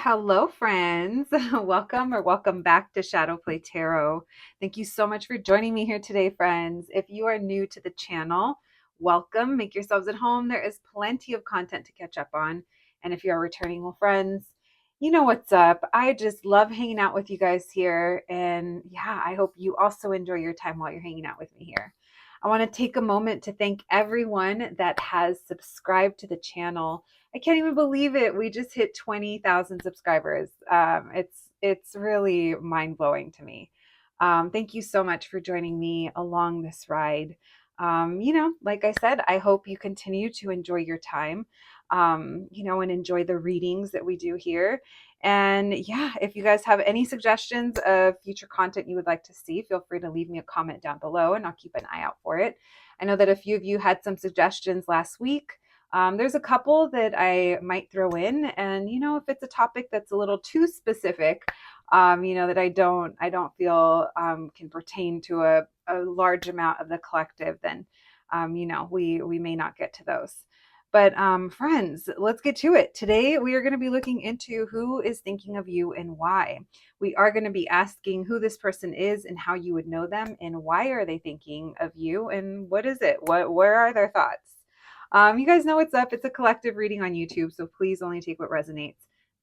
Hello, friends. Welcome back to Shadow Play Tarot. Thank you so much for joining me here today, friends. If you are new to the channel, welcome. Make yourselves at home. There is plenty of content to catch up on. And if you are returning well, friends, you know what's up. I just love hanging out with you guys here. And yeah, I hope you also enjoy your time while you're hanging out with me here. I want to take a moment to thank everyone that has subscribed to the channel. I can't even believe it. We just hit 20,000 subscribers. It's really mind blowing to me. Thank you so much for joining me along this ride. Like I said, I hope you continue to enjoy your time, and enjoy the readings that we do here. And yeah, if you guys have any suggestions of future content you would like to see, feel free to leave me a comment down below and I'll keep an eye out for it. I know that a few of you had some suggestions last week. There's a couple that I might throw in, and if it's a topic that's a little too specific, that I don't feel can pertain to a large amount of the collective, then we may not get to those. But friends, let's get to it. Today we are going to be looking into who is thinking of you and why. We are going to be asking who this person is and how you would know them, and why are they thinking of you, and what is it? Where are their thoughts? You guys know what's up. It's a collective reading on YouTube, so please only take what resonates.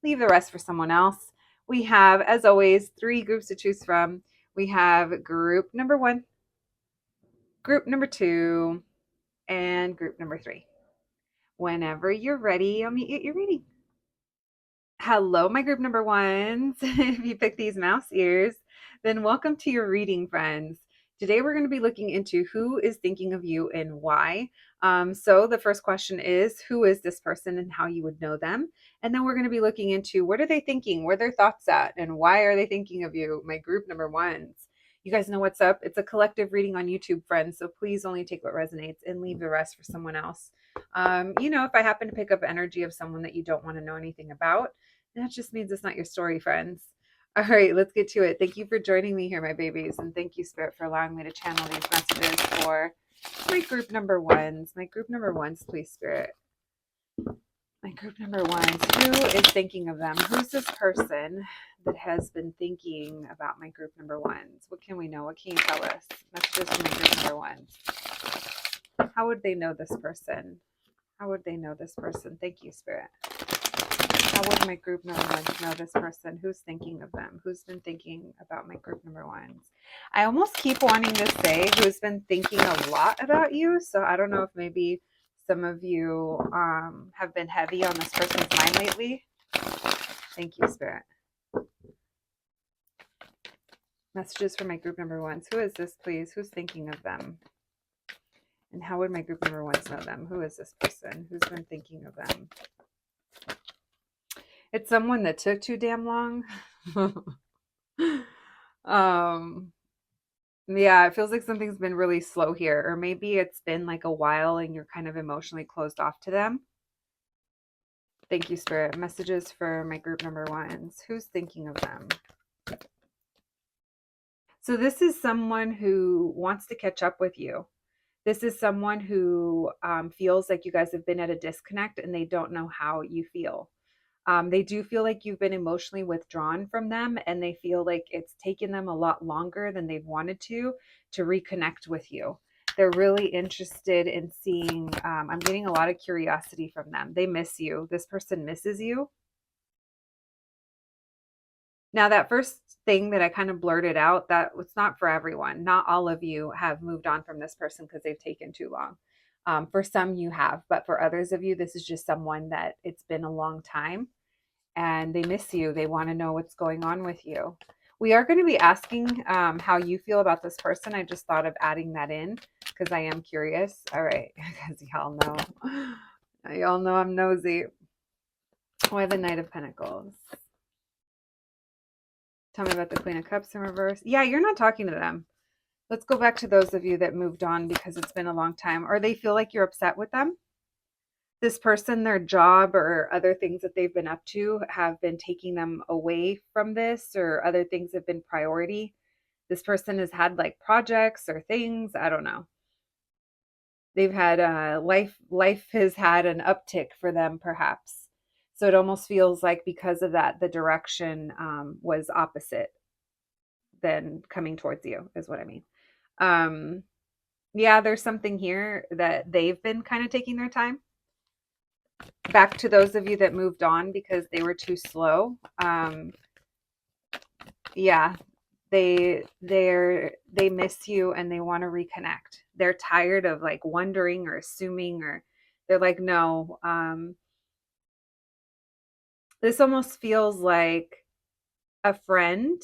Leave the rest for someone else. We have, as always, three groups to choose from. We have group number one, group number two, and group number three. Whenever you're ready, I'll meet you at your reading. Hello, my group number ones. If you pick these mouse ears, then welcome to your reading, friends. Today, we're going to be looking into who is thinking of you and why. So the first question is, who is this person and how you would know them? And then we're going to be looking into what are they thinking? Where are their thoughts at? And why are they thinking of you? My group number ones. You guys know what's up. It's a collective reading on YouTube, friends. So please only take what resonates and leave the rest for someone else. If I happen to pick up energy of someone that you don't want to know anything about, that just means it's not your story, friends. All right, let's get to it. Thank you for joining me here, my babies. And thank you, Spirit, for allowing me to channel these messages for my group number ones. My group number ones, please, Spirit. My group number ones. Who is thinking of them? Who's this person that has been thinking about my group number ones? What can we know? What can you tell us? Messages from my group number ones. How would they know this person? How would they know this person? Thank you, Spirit. How would my group number ones know this person? Who's thinking of them? Who's been thinking about my group number ones? I almost keep wanting to say who's been thinking a lot about you. So I don't know if maybe some of you have been heavy on this person's mind lately. Thank you, Spirit. Messages for my group number ones. Who is this, please? Who's thinking of them? And how would my group number ones know them? Who is this person? Who's been thinking of them? It's someone that took too damn long. Yeah, it feels like something's been really slow here, or maybe it's been like a while and you're kind of emotionally closed off to them. Thank you, Spirit. Messages for my group number ones. Who's thinking of them? So this is someone who wants to catch up with you. This is someone who feels like you guys have been at a disconnect and they don't know how you feel. They do feel like you've been emotionally withdrawn from them, and they feel like it's taken them a lot longer than they've wanted to reconnect with you. They're really interested in seeing, I'm getting a lot of curiosity from them. They miss you. This person misses you. Now, that first thing that I kind of blurted out, that it's not for everyone. Not all of you have moved on from this person because they've taken too long. For some you have, but for others of you, this is just someone that it's been a long time and they miss you. They want to know what's going on with you. We are going to be asking how you feel about this person. I just thought of adding that in because I am curious. All right, because y'all know I'm nosy. Why the Knight of Pentacles? Tell me about the Queen of Cups in reverse. Yeah, you're not talking to them. Let's go back to those of you that moved on because it's been a long time, or they feel like you're upset with them. This person, their job or other things that they've been up to have been taking them away from this, or other things have been priority. This person has had like projects or things. I don't know. They've had life has had an uptick for them, perhaps. So it almost feels like because of that, the direction was opposite than coming towards you, is what I mean. Um, yeah, there's something here that they've been kind of taking their time. Back to those of you that moved on because they were too slow. Yeah, they miss you and they want to reconnect. They're tired of like wondering or assuming, or they're like, no. This almost feels like a friend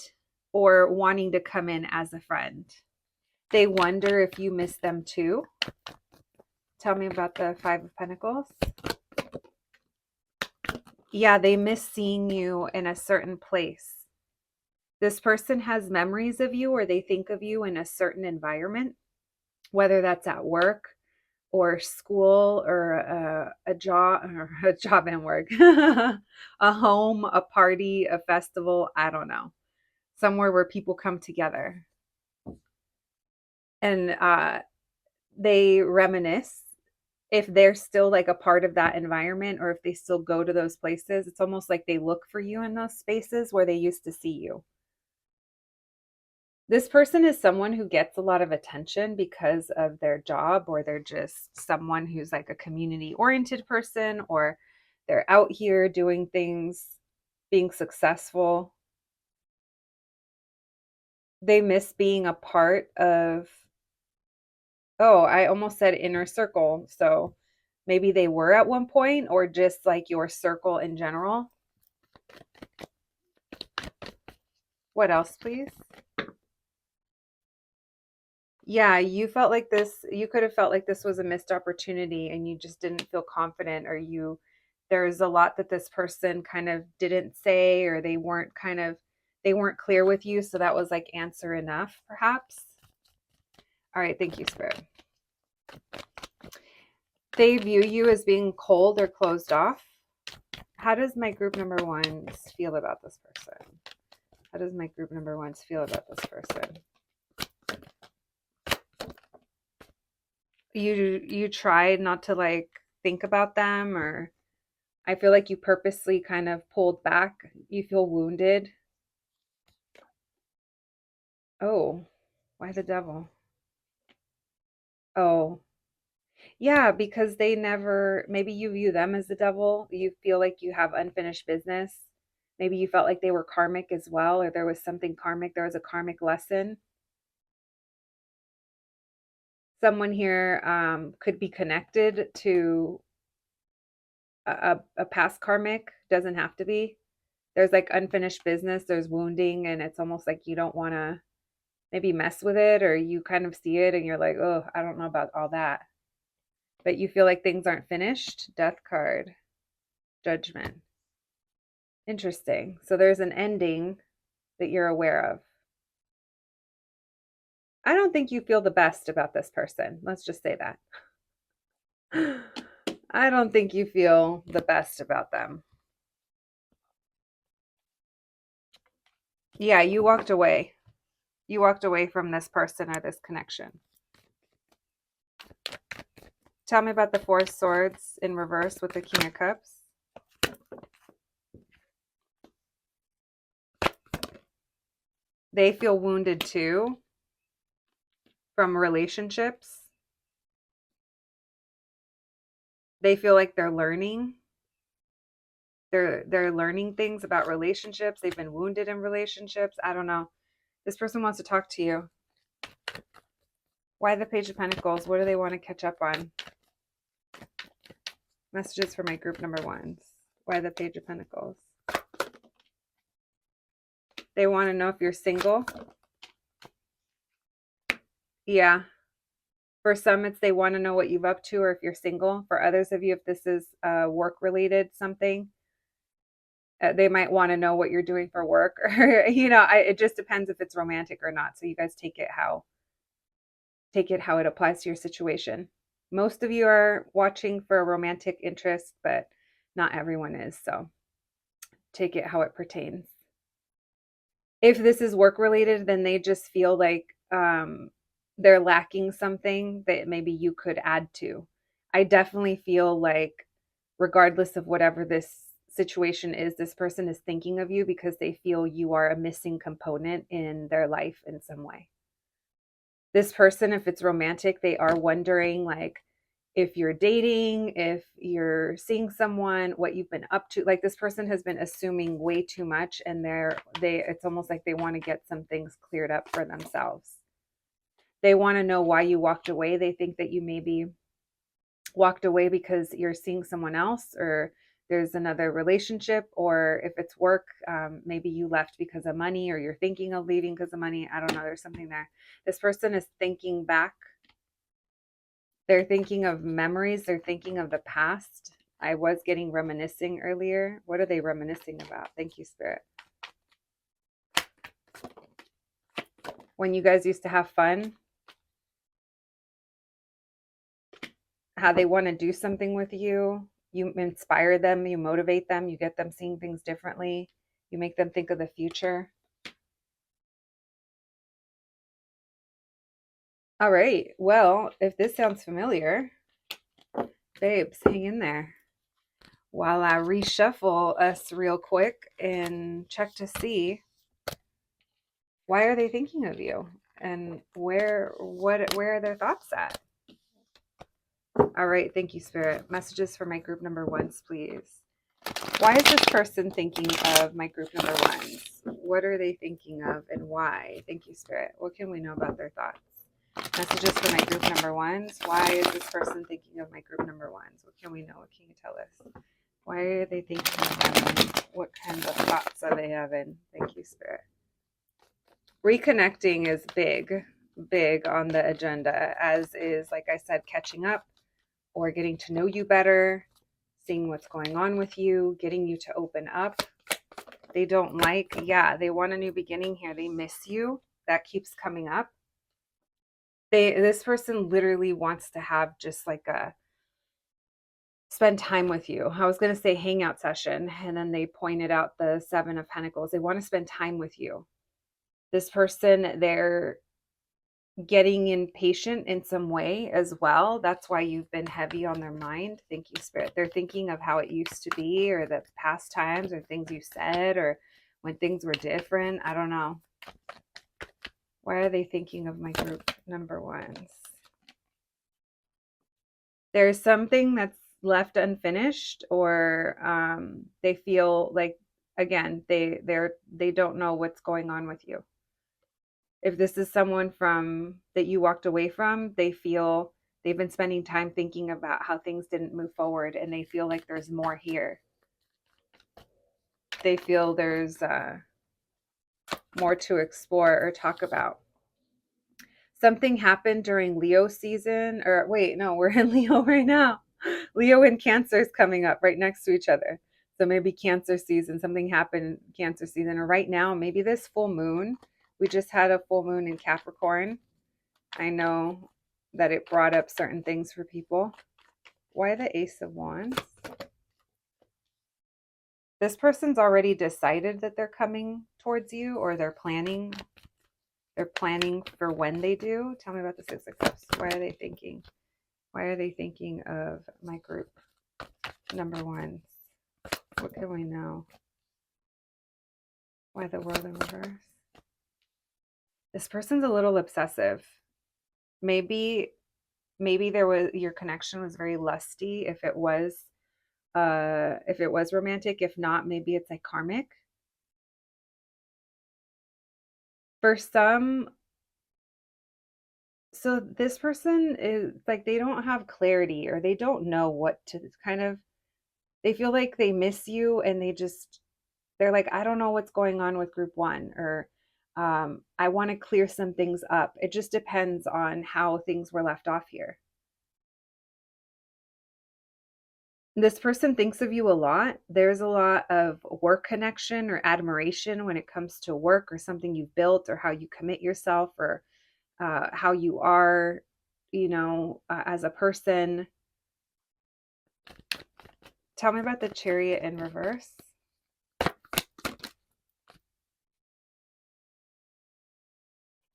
or wanting to come in as a friend. They wonder if you miss them too. Tell me about the Five of Pentacles. Yeah, they miss seeing you in a certain place. This person has memories of you or they think of you in a certain environment, whether that's at work or school or a job and work, a home, a party, a festival, I don't know. Somewhere where people come together. And they reminisce if they're still like a part of that environment or if they still go to those places. It's almost like they look for you in those spaces where they used to see you. This person is someone who gets a lot of attention because of their job, or they're just someone who's like a community oriented person, or they're out here doing things, being successful. They miss being a part of, oh, I almost said inner circle. So maybe they were at one point, or just like your circle in general. What else, please? Yeah, you felt like this, you could have felt like this was a missed opportunity and you just didn't feel confident, or there's a lot that this person kind of didn't say, or they weren't clear with you. So that was like answer enough, perhaps. All right. Thank you, Spirit. They view you as being cold or closed off. How does my group number ones feel about this person? How does my group number ones feel about this person? You tried not to like think about them, or I feel like you purposely kind of pulled back. You feel wounded. Oh, why the devil? Oh, yeah, because they never, maybe you view them as the devil. You feel like you have unfinished business. Maybe you felt like they were karmic as well, or there was something karmic. There was a karmic lesson. Someone here could be connected to a past karmic, doesn't have to be. There's like unfinished business, there's wounding, and it's almost like you don't want to maybe mess with it, or you kind of see it and you're like, oh, I don't know about all that. But you feel like things aren't finished. Death card, Judgment. Interesting. So there's an ending that you're aware of. I don't think you feel the best about this person. Let's just say that. I don't think you feel the best about them. Yeah, you walked away. You walked away from this person or this connection. Tell me about the Four of Swords in reverse with the King of Cups. They feel wounded too from relationships. They feel like they're learning. They're learning things about relationships. They've been wounded in relationships. I don't know. This person wants to talk to you. Why the Page of Pentacles? What do they want to catch up on? Messages for my group number ones. Why the Page of Pentacles? They want to know if you're single. Yeah. For some, it's they want to know what you've up to or if you're single. For others of you, if this is work-related something, they might want to know what you're doing for work. Or, it just depends if it's romantic or not. So you guys take it how it applies to your situation. Most of you are watching for a romantic interest, but not everyone is. So take it how it pertains. If this is work related, then they just feel like they're lacking something that maybe you could add to. I definitely feel like regardless of whatever this situation is this person is thinking of you because they feel you are a missing component in their life in some way. This person, if it's romantic, they are wondering like if you're dating, if you're seeing someone, what you've been up to. Like this person has been assuming way too much, and it's almost like they want to get some things cleared up for themselves. They want to know why you walked away. They think that you maybe walked away because you're seeing someone else, or there's another relationship, or if it's work, maybe you left because of money, or you're thinking of leaving because of money. I don't know. There's something there. This person is thinking back. They're thinking of memories. They're thinking of the past. I was getting reminiscing earlier. What are they reminiscing about? Thank you, Spirit. When you guys used to have fun, how they want to do something with you. You inspire them, you motivate them, you get them seeing things differently, you make them think of the future. All right. Well, if this sounds familiar, babes, hang in there while I reshuffle us real quick and check to see why are they thinking of you and where are their thoughts at. All right. Thank you, Spirit. Messages for my group number ones, please. Why is this person thinking of my group number ones? What are they thinking of and why? Thank you, Spirit. What can we know about their thoughts? Messages for my group number ones. Why is this person thinking of my group number ones? What can we know? What can you tell us? Why are they thinking of them? What kinds of thoughts are they having? Thank you, Spirit. Reconnecting is big on the agenda, as is, like I said, catching up or getting to know you better, seeing what's going on with you, getting you to open up. They don't like, they want a new beginning here. They miss you. That keeps coming up. This person literally wants to have just like a spend time with you. I was going to say hangout session, and then they pointed out the Seven of Pentacles. They want to spend time with you. This person, they're getting impatient in some way as well. That's why you've been heavy on their mind. Thank you, Spirit. They're thinking of how it used to be, or the past times, or things you said, or when things were different. I don't know. Why are they thinking of my group number ones? There's something that's left unfinished, or they feel like, again, they don't know what's going on with you. If this is someone that you walked away from, they feel they've been spending time thinking about how things didn't move forward, and they feel like there's more here. They feel there's more to explore or talk about. Something happened during Leo season, or wait, no, we're in Leo right now. Leo and Cancer is coming up right next to each other. So maybe Cancer season, something happened Cancer season, or right now, maybe this full moon. We just had a full moon in Capricorn. I know that it brought up certain things for people. Why the Ace of Wands? This person's already decided that they're coming towards you, or they're planning. They're planning for when they do. Tell me about the Six of Cups. Why are they thinking? Why are they thinking of my group number ones? What can we know? Why the World in reverse? This person's a little obsessive. Maybe your connection was very lusty if it was romantic. If not, maybe it's like karmic. For some, so this person is like, they don't have clarity, or they don't know what to kind of, they feel like they miss you, and they're like, I don't know what's going on with group one, or I want to clear some things up. It just depends on how things were left off here. This person thinks of you a lot. There's a lot of work connection or admiration when it comes to work, or something you've built, or how you commit yourself, or how you are, as a person. Tell me about the Chariot in reverse.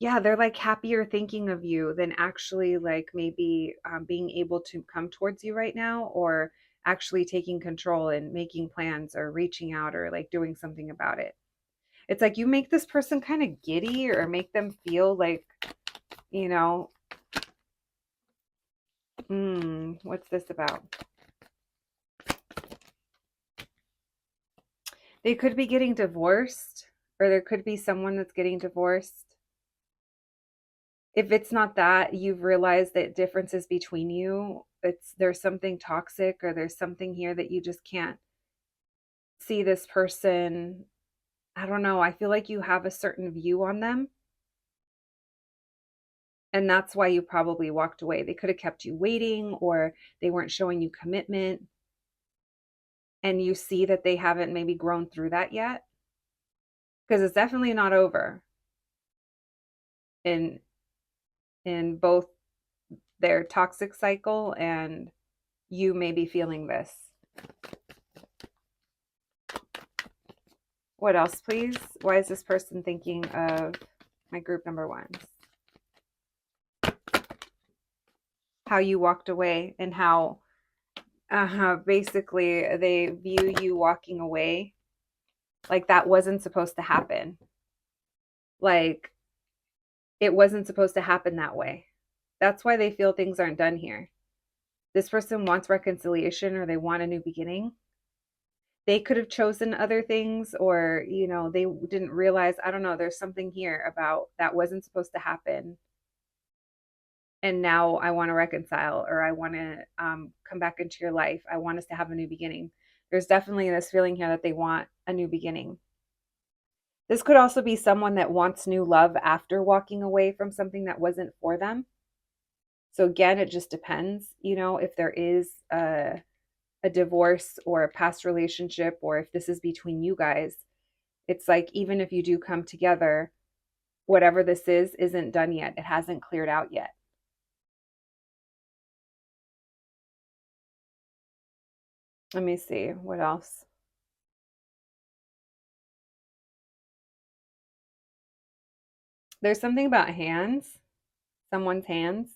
Yeah, they're like happier thinking of you than actually like maybe being able to come towards you right now, or actually taking control and making plans or reaching out or like doing something about it. It's like you make this person kind of giddy or make them feel like, you know, what's this about? They could be getting divorced, or there could be someone that's getting divorced. If it's not that, you've realized that differences between you, there's something toxic or there's something here that you just can't see this person. I don't know. I feel like you have a certain view on them. And that's why you probably walked away. They could have kept you waiting or they weren't showing you commitment. And you see that they haven't maybe grown through that yet. Because it's definitely not over in both their toxic cycle and you may be feeling this. What else, please? Why is this person thinking of my group number ones? How you walked away and how basically they view you walking away like that wasn't supposed to happen. Like it wasn't supposed to happen that way. That's why they feel things aren't done here. This person wants reconciliation or they want a new beginning. They could have chosen other things or, they didn't realize, I don't know, there's something here about that wasn't supposed to happen. And now I want to reconcile or I want to come back into your life. I want us to have a new beginning. There's definitely this feeling here that they want a new beginning. This could also be someone that wants new love after walking away from something that wasn't for them. So again, it just depends, if there is a divorce or a past relationship, or if this is between you guys. It's like, even if you do come together, whatever this is isn't done yet. It hasn't cleared out yet. Let me see. What else? There's something about hands, someone's hands.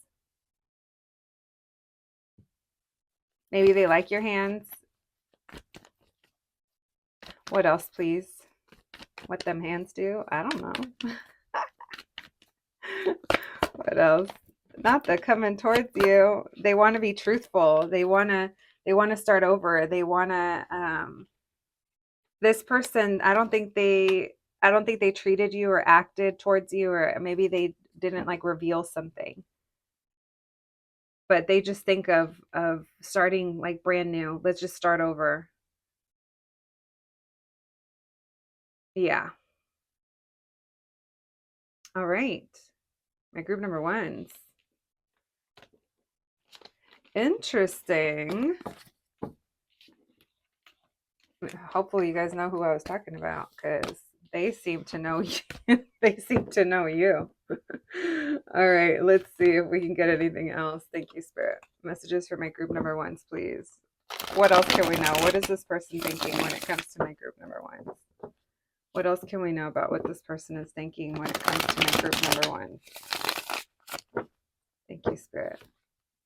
Maybe they like your hands. What else, please? What them hands do? I don't know. What else? Not that coming towards you. They want to be truthful. They want to start over. They want to this person, I don't think they treated you or acted towards you, or maybe they didn't like reveal something. But they just think of starting like brand new. Let's just start over. Yeah. All right. My group number ones. Interesting. Hopefully you guys know who I was talking about because they seem to know you. They seem to know you. All right, let's see if we can get anything else. Thank you, Spirit. Messages for my group number ones, please. What else can we know? What is this person thinking when it comes to my group number ones? What else can we know about what this person is thinking when it comes to my group number ones? Thank you, Spirit.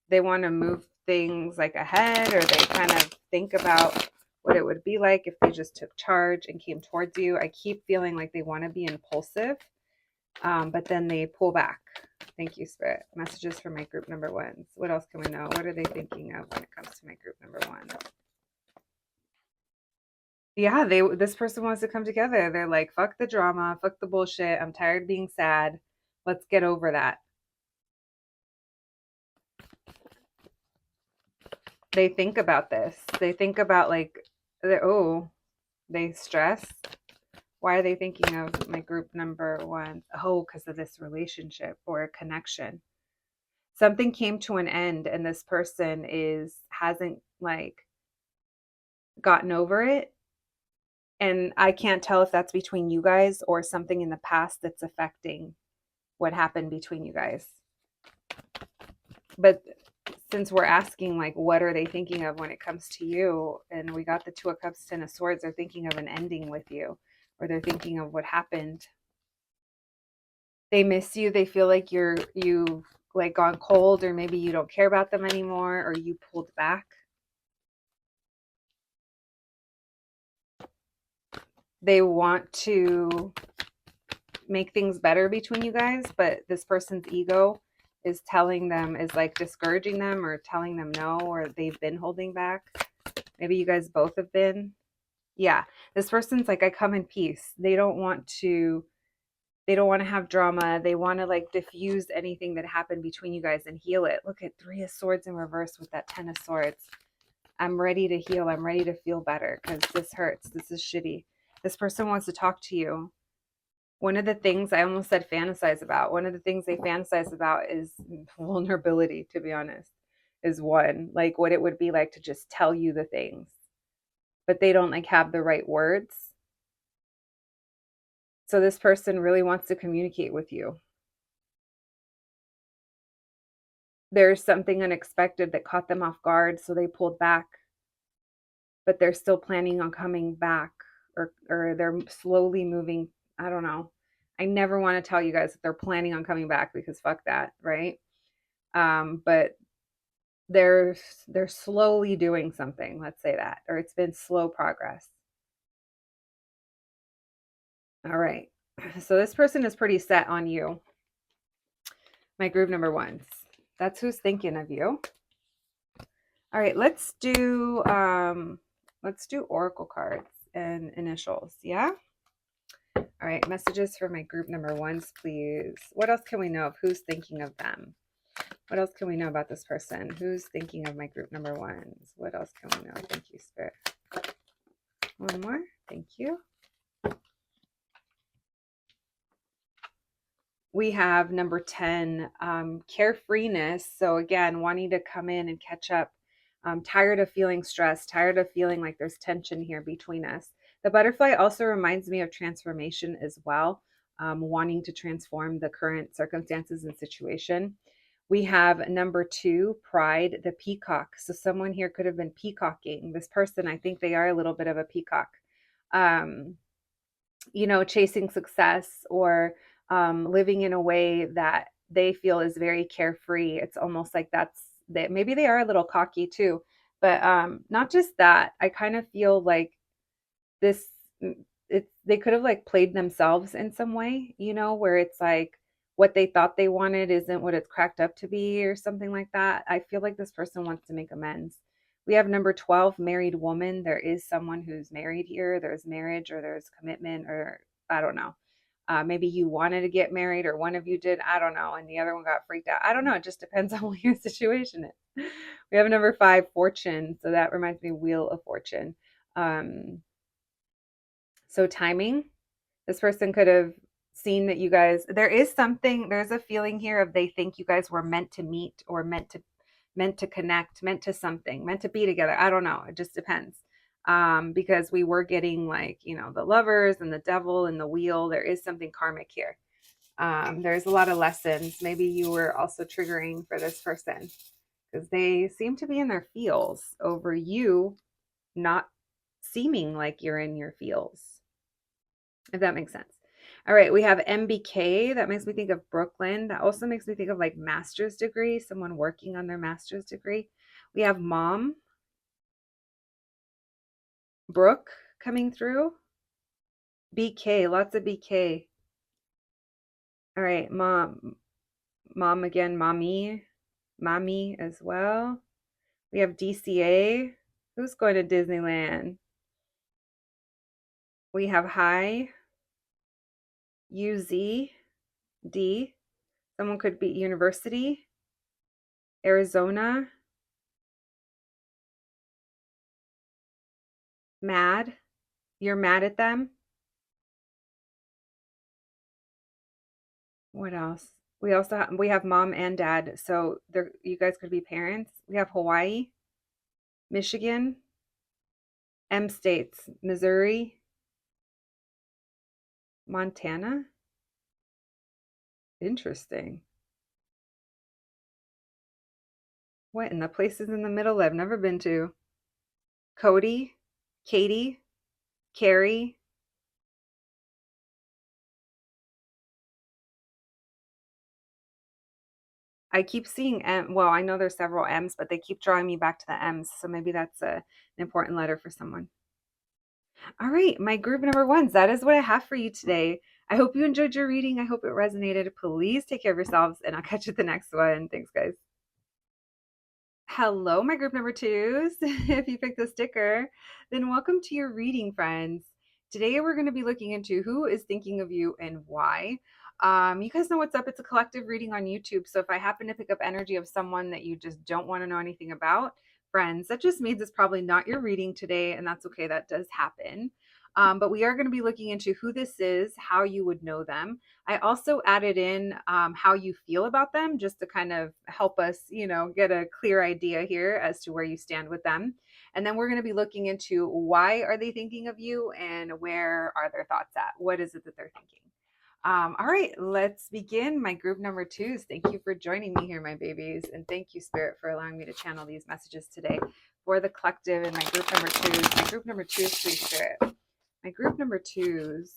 They want to move things like ahead, or they kind of think about what it would be like if they just took charge and came towards you. I keep feeling like they want to be impulsive, but then they pull back. Thank you, Spirit. Messages for my group number ones. What else can we know? What are they thinking of when it comes to my group number one? Yeah, this person wants to come together. They're like, fuck the drama, fuck the bullshit. I'm tired of being sad. Let's get over that. They think about this. They think about like, they stress. Why are they thinking of my group number one? Oh, because of this relationship or a connection. Something came to an end and this person hasn't like gotten over it. And I can't tell if that's between you guys or something in the past that's affecting what happened between you guys. But since we're asking like what are they thinking of when it comes to you, and we got the Two of Cups, Ten of Swords, they're thinking of an ending with you, or they're thinking of what happened. They miss you. They feel like you've like gone cold, or maybe you don't care about them anymore, or you pulled back. They want to make things better between you guys, but this person's ego is telling them, is like discouraging them or telling them no, or they've been holding back. Maybe you guys both have been. Yeah. This person's like, I come in peace. They don't want to have drama. They want to like diffuse anything that happened between you guys and heal it. Look at 3 of Swords in reverse with that 10 of Swords. I'm ready to heal. I'm ready to feel better because this hurts. This is shitty. This person wants to talk to you. One of the things I almost said fantasize about. One of the things they fantasize about is vulnerability, to be honest, is one. Like what it would be like to just tell you the things, but they don't like have the right words. So this person really wants to communicate with you. There's something unexpected that caught them off guard, so they pulled back, but they're still planning on coming back, or they're slowly moving. I don't know. I never want to tell you guys that they're planning on coming back because fuck that, right? But they're slowly doing something, let's say that, or it's been slow progress. All right. So this person is pretty set on you. My group number ones. That's who's thinking of you. All right, let's do oracle cards and initials. Yeah? All right, messages for my group number ones, please. What else can we know of who's thinking of them? What else can we know about this person? Who's thinking of my group number ones? What else can we know? Thank you, Spirit. One more. Thank you. We have number 10, carefreeness. So again, wanting to come in and catch up. Tired of feeling stressed, tired of feeling like there's tension here between us. The butterfly also reminds me of transformation as well, wanting to transform the current circumstances and situation. We have number 2, pride, the peacock. So someone here could have been peacocking. This person, I think they are a little bit of a peacock. Chasing success or living in a way that they feel is very carefree. It's almost like maybe they are a little cocky too, but not just that. I kind of feel like this, they could have like played themselves in some way, where it's like what they thought they wanted isn't what it's cracked up to be or something like that. I feel like this person wants to make amends. We have number 12, married woman. There is someone who's married here. There's marriage or there's commitment, or I don't know. Maybe you wanted to get married or one of you did. I don't know. And the other one got freaked out. I don't know. It just depends on what your situation is. We have number 5, fortune. So that reminds me of Wheel of Fortune. So timing. This person could have seen that you guys, there's a feeling here of they think you guys were meant to meet or meant to connect, meant to something, meant to be together. I don't know. It just depends. Because we were getting like, the lovers and the devil and the wheel. There is something karmic here. There's a lot of lessons. Maybe you were also triggering for this person because they seem to be in their feels over you not seeming like you're in your feels, if that makes sense. All right, we have MBK. That makes me think of Brooklyn. That also makes me think of like master's degree, someone working on their master's degree. We have mom, Brooke coming through. BK, lots of BK. All right, mom again, mommy as well. We have DCA. Who's going to Disneyland? We have high, UZ, D. Someone could be university, Arizona, mad. You're mad at them. What else? We have mom and dad, so you guys could be parents. We have Hawaii, Michigan, M states, Missouri, Montana. Interesting. What in the places in the middle I've never been to? Cody, Katie, Carrie. I keep seeing M. Well, I know there's several M's, but they keep drawing me back to the M's. So maybe that's an important letter for someone. All right, my group number ones, that is what I have for you today. I hope you enjoyed your reading. I hope it resonated. Please take care of yourselves, and I'll catch you at the next one. Thanks, guys. Hello, my group number twos. If you picked the sticker, then welcome to your reading, friends. Today, we're going to be looking into who is thinking of you and why. You guys know what's up. It's a collective reading on YouTube. So if I happen to pick up energy of someone that you just don't want to know anything about, friends, that just means it's probably not your reading today. And that's okay. That does happen. But we are going to be looking into who this is, how you would know them. I also added in how you feel about them just to kind of help us, get a clear idea here as to where you stand with them. And then we're going to be looking into why are they thinking of you and where are their thoughts at? What is it that they're thinking? All right, let's begin. My group number twos. Thank you for joining me here, my babies. And thank you, Spirit, for allowing me to channel these messages today for the collective and my group number twos. My group number twos, please, Spirit. My group number twos.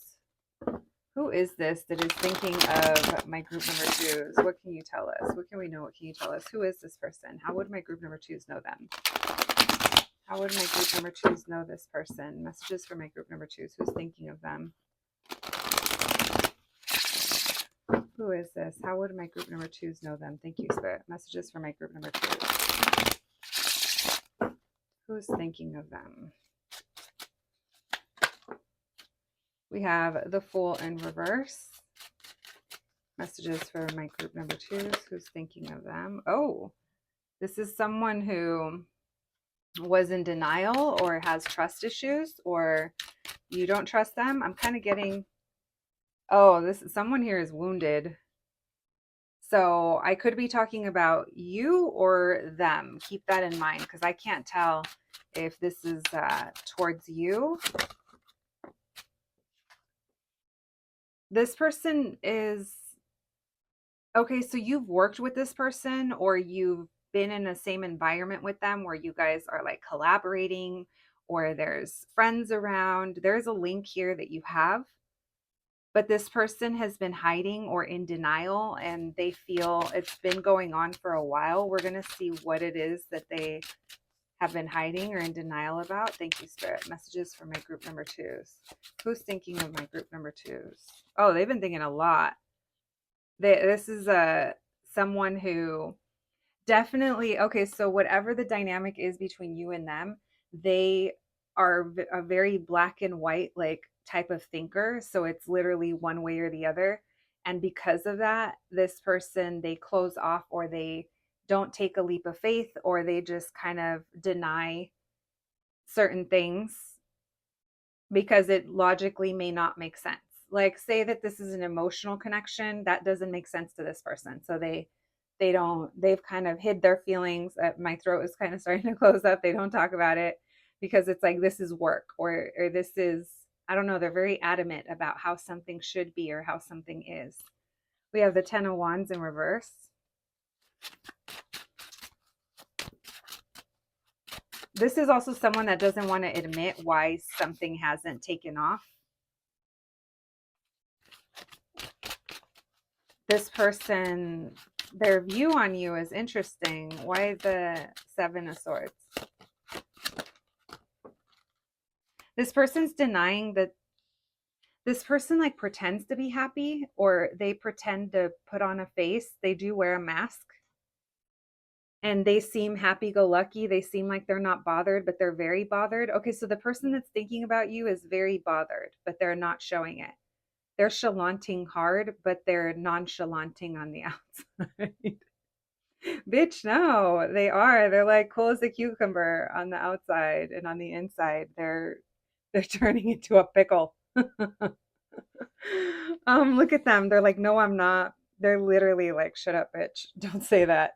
Who is this that is thinking of my group number twos? What can you tell us? What can we know? What can you tell us? Who is this person? How would my group number twos know them? How would my group number twos know this person? Messages for my group number twos. Who's thinking of them? Who is this? How would my group number twos know them? Thank you, Spirit. Messages for my group number twos. Who's thinking of them? We have the Fool in reverse. Messages for my group number twos. Who's thinking of them? Oh, this is someone who was in denial or has trust issues, or you don't trust them. I'm kind of getting, someone here is wounded. So I could be talking about you or them. Keep that in mind because I can't tell if this is towards you. This person is, okay, so you've worked with this person or you've been in the same environment with them where you guys are like collaborating or there's friends around. There's a link here that you have, but this person has been hiding or in denial and they feel it's been going on for a while. We're going to see what it is that they have been hiding or in denial about. Thank you, Spirit. Messages for my group number twos. Who's thinking of my group number twos? Oh, they've been thinking a lot. This is someone who definitely, okay, so whatever the dynamic is between you and them, they are a very black and white like type of thinker. So it's literally one way or the other. And because of that, this person, they close off or they don't take a leap of faith or they just kind of deny certain things because it logically may not make sense. Like say that this is an emotional connection, that doesn't make sense to this person. So they've kind of hid their feelings. My throat is kind of starting to close up. They don't talk about it because it's like this is work or this is, I don't know, they're very adamant about how something should be or how something is. We have the 10 of Wands in reverse. This is also someone that doesn't want to admit why something hasn't taken off. This person, their view on you is interesting. Why the 7 of Swords? This person's denying that this person like pretends to be happy or they pretend to put on a face. They do wear a mask and they seem happy-go-lucky. They seem like they're not bothered, but they're very bothered. Okay, so the person that's thinking about you is very bothered, but they're not showing it. They're chalanting hard, but they're nonchalanting on the outside. Bitch, no, they are. They're like cool as a cucumber on the outside, and on the inside, they're turning into a pickle. Look at them. They're like, no, I'm not. They're literally like, shut up, bitch. Don't say that.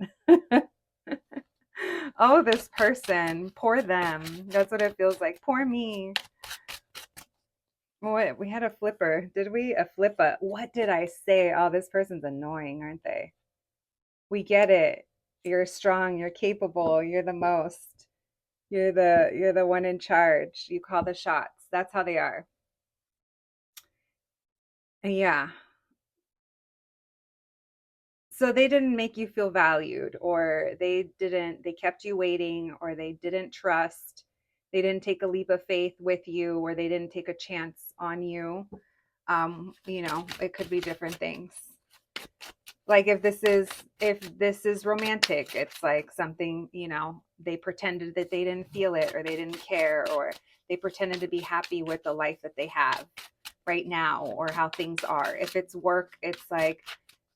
Oh, this person, poor them. That's what it feels like. Poor me. What? We had a flipper. Did we? A flipper. What did I say? Oh, this person's annoying, aren't they? We get it. You're strong, you're capable, you're the most. You're the one in charge. You call the shots. That's how they are. Yeah. So they didn't make you feel valued or they kept you waiting or they didn't trust. they didn't take a leap of faith with you, or they didn't take a chance on you. It could be different things. Like if this is romantic, it's like something, they pretended that they didn't feel it, or they didn't care, or they pretended to be happy with the life that they have right now, or how things are. If it's work, it's like,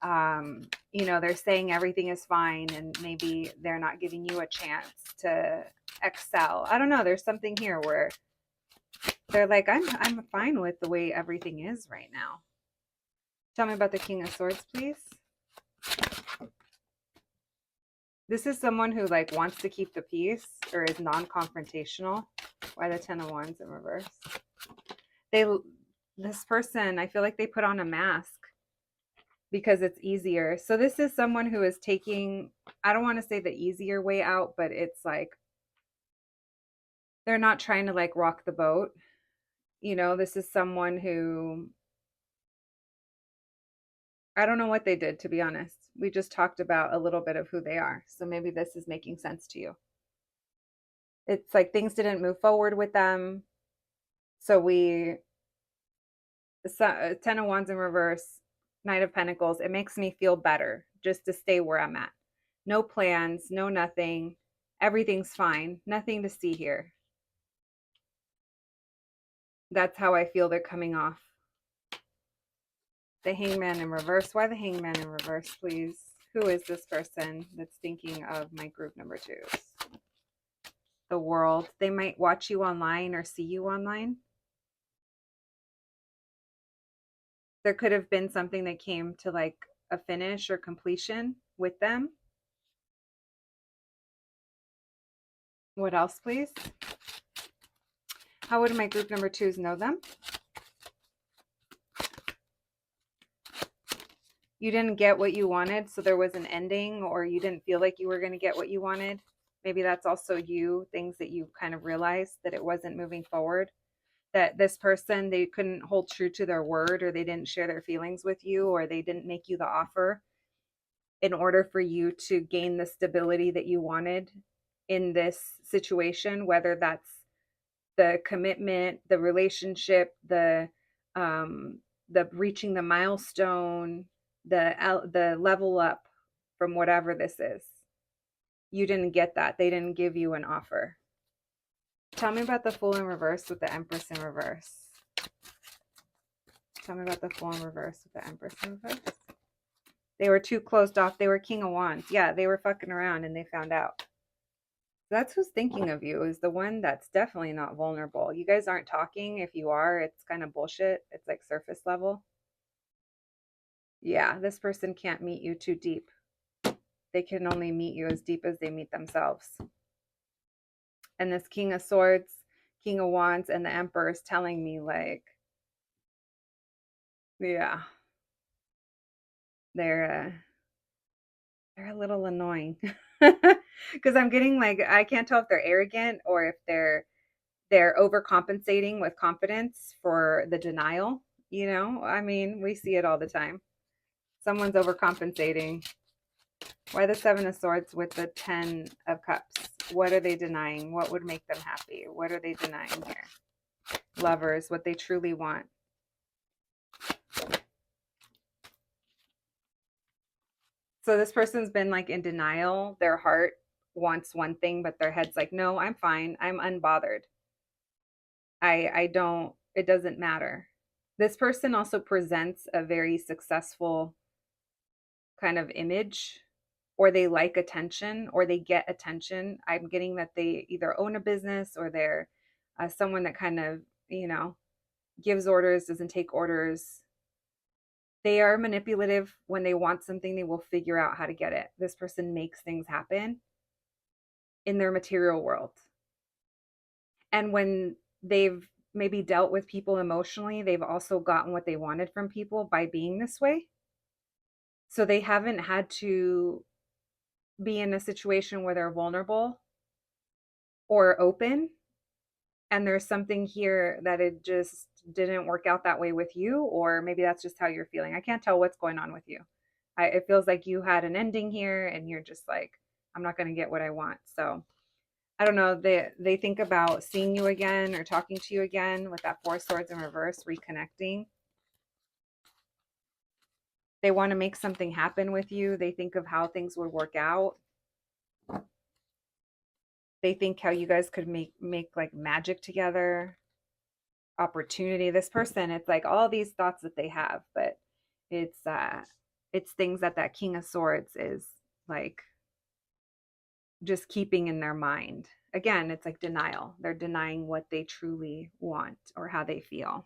they're saying everything is fine, and maybe they're not giving you a chance to excel. I don't know. There's something here where they're like, I'm fine with the way everything is right now. Tell me about the King of Swords, please. This is someone who like wants to keep the peace, or is non-confrontational. Why the Ten of Wands in reverse? This person, I feel like they put on a mask because it's easier. So this is someone who is taking, I don't want to say the easier way out, but it's like they're not trying to like rock the boat. This is someone who, I don't know what they did, to be honest. We just talked about a little bit of who they are. So maybe this is making sense to you. It's like things didn't move forward with them. So Ten of Wands in reverse, Knight of Pentacles, it makes me feel better just to stay where I'm at. No plans, no nothing. Everything's fine. Nothing to see here. That's how I feel they're coming off. The Hangman in reverse. Why the Hangman in reverse, please? Who is this person that's thinking of my group number 2s? The World. They might watch you online or see you online. There could have been something that came to like a finish or completion with them. What else, please? How would my group number 2s know them? You didn't get what you wanted, so there was an ending, or you didn't feel like you were going to get what you wanted. Maybe that's also you, things that you kind of realized that it wasn't moving forward, that this person, they couldn't hold true to their word, or they didn't share their feelings with you, or they didn't make you the offer in order for you to gain the stability that you wanted in this situation, whether that's the commitment, the relationship, the reaching the milestone, the level up from whatever this is. You didn't get that. They didn't give you an offer. Tell me about the Fool in reverse with the Empress in reverse. Tell me about the Fool in reverse with the Empress in reverse. They were too closed off. They were King of Wands. Yeah, they were fucking around and they found out. That's who's thinking of you, is the one that's definitely not vulnerable. You guys aren't talking. If you are, it's kind of bullshit. It's like surface level. Yeah, this person can't meet you too deep. They can only meet you as deep as they meet themselves. And this King of Swords, King of Wands, and the Emperor is telling me like, yeah, they're a little annoying. Because I'm getting like, I can't tell if they're arrogant or if they're overcompensating with confidence for the denial. I mean, we see it all the time. Someone's overcompensating. Why the Seven of Swords with the 10 of Cups? What are they denying? What would make them happy? What are they denying here? Lovers, what they truly want. So this person's been like in denial. Their heart wants one thing, but their head's like, no, I'm fine. I'm unbothered. I don't, it doesn't matter. This person also presents a very successful kind of image, or they like attention, or they get attention. I'm getting that they either own a business, or they're someone that kind of, gives orders, doesn't take orders. They are manipulative. When they want something, they will figure out how to get it. This person makes things happen in their material world. And when they've maybe dealt with people emotionally, they've also gotten what they wanted from people by being this way. So they haven't had to be in a situation where they're vulnerable or open. And there's something here that it just didn't work out that way with you, or maybe that's just how you're feeling. I can't tell what's going on with you. It feels like you had an ending here and you're just like, I'm not going to get what I want. So I don't know, they think about seeing you again or talking to you again with that Four of Swords in reverse, reconnecting. They want to make something happen with you. They think of how things would work out. They think how you guys could make like magic together, opportunity. This person, it's like all these thoughts that they have, but it's things that that King of Swords is like just keeping in their mind. Again, it's like denial. They're denying what they truly want or how they feel.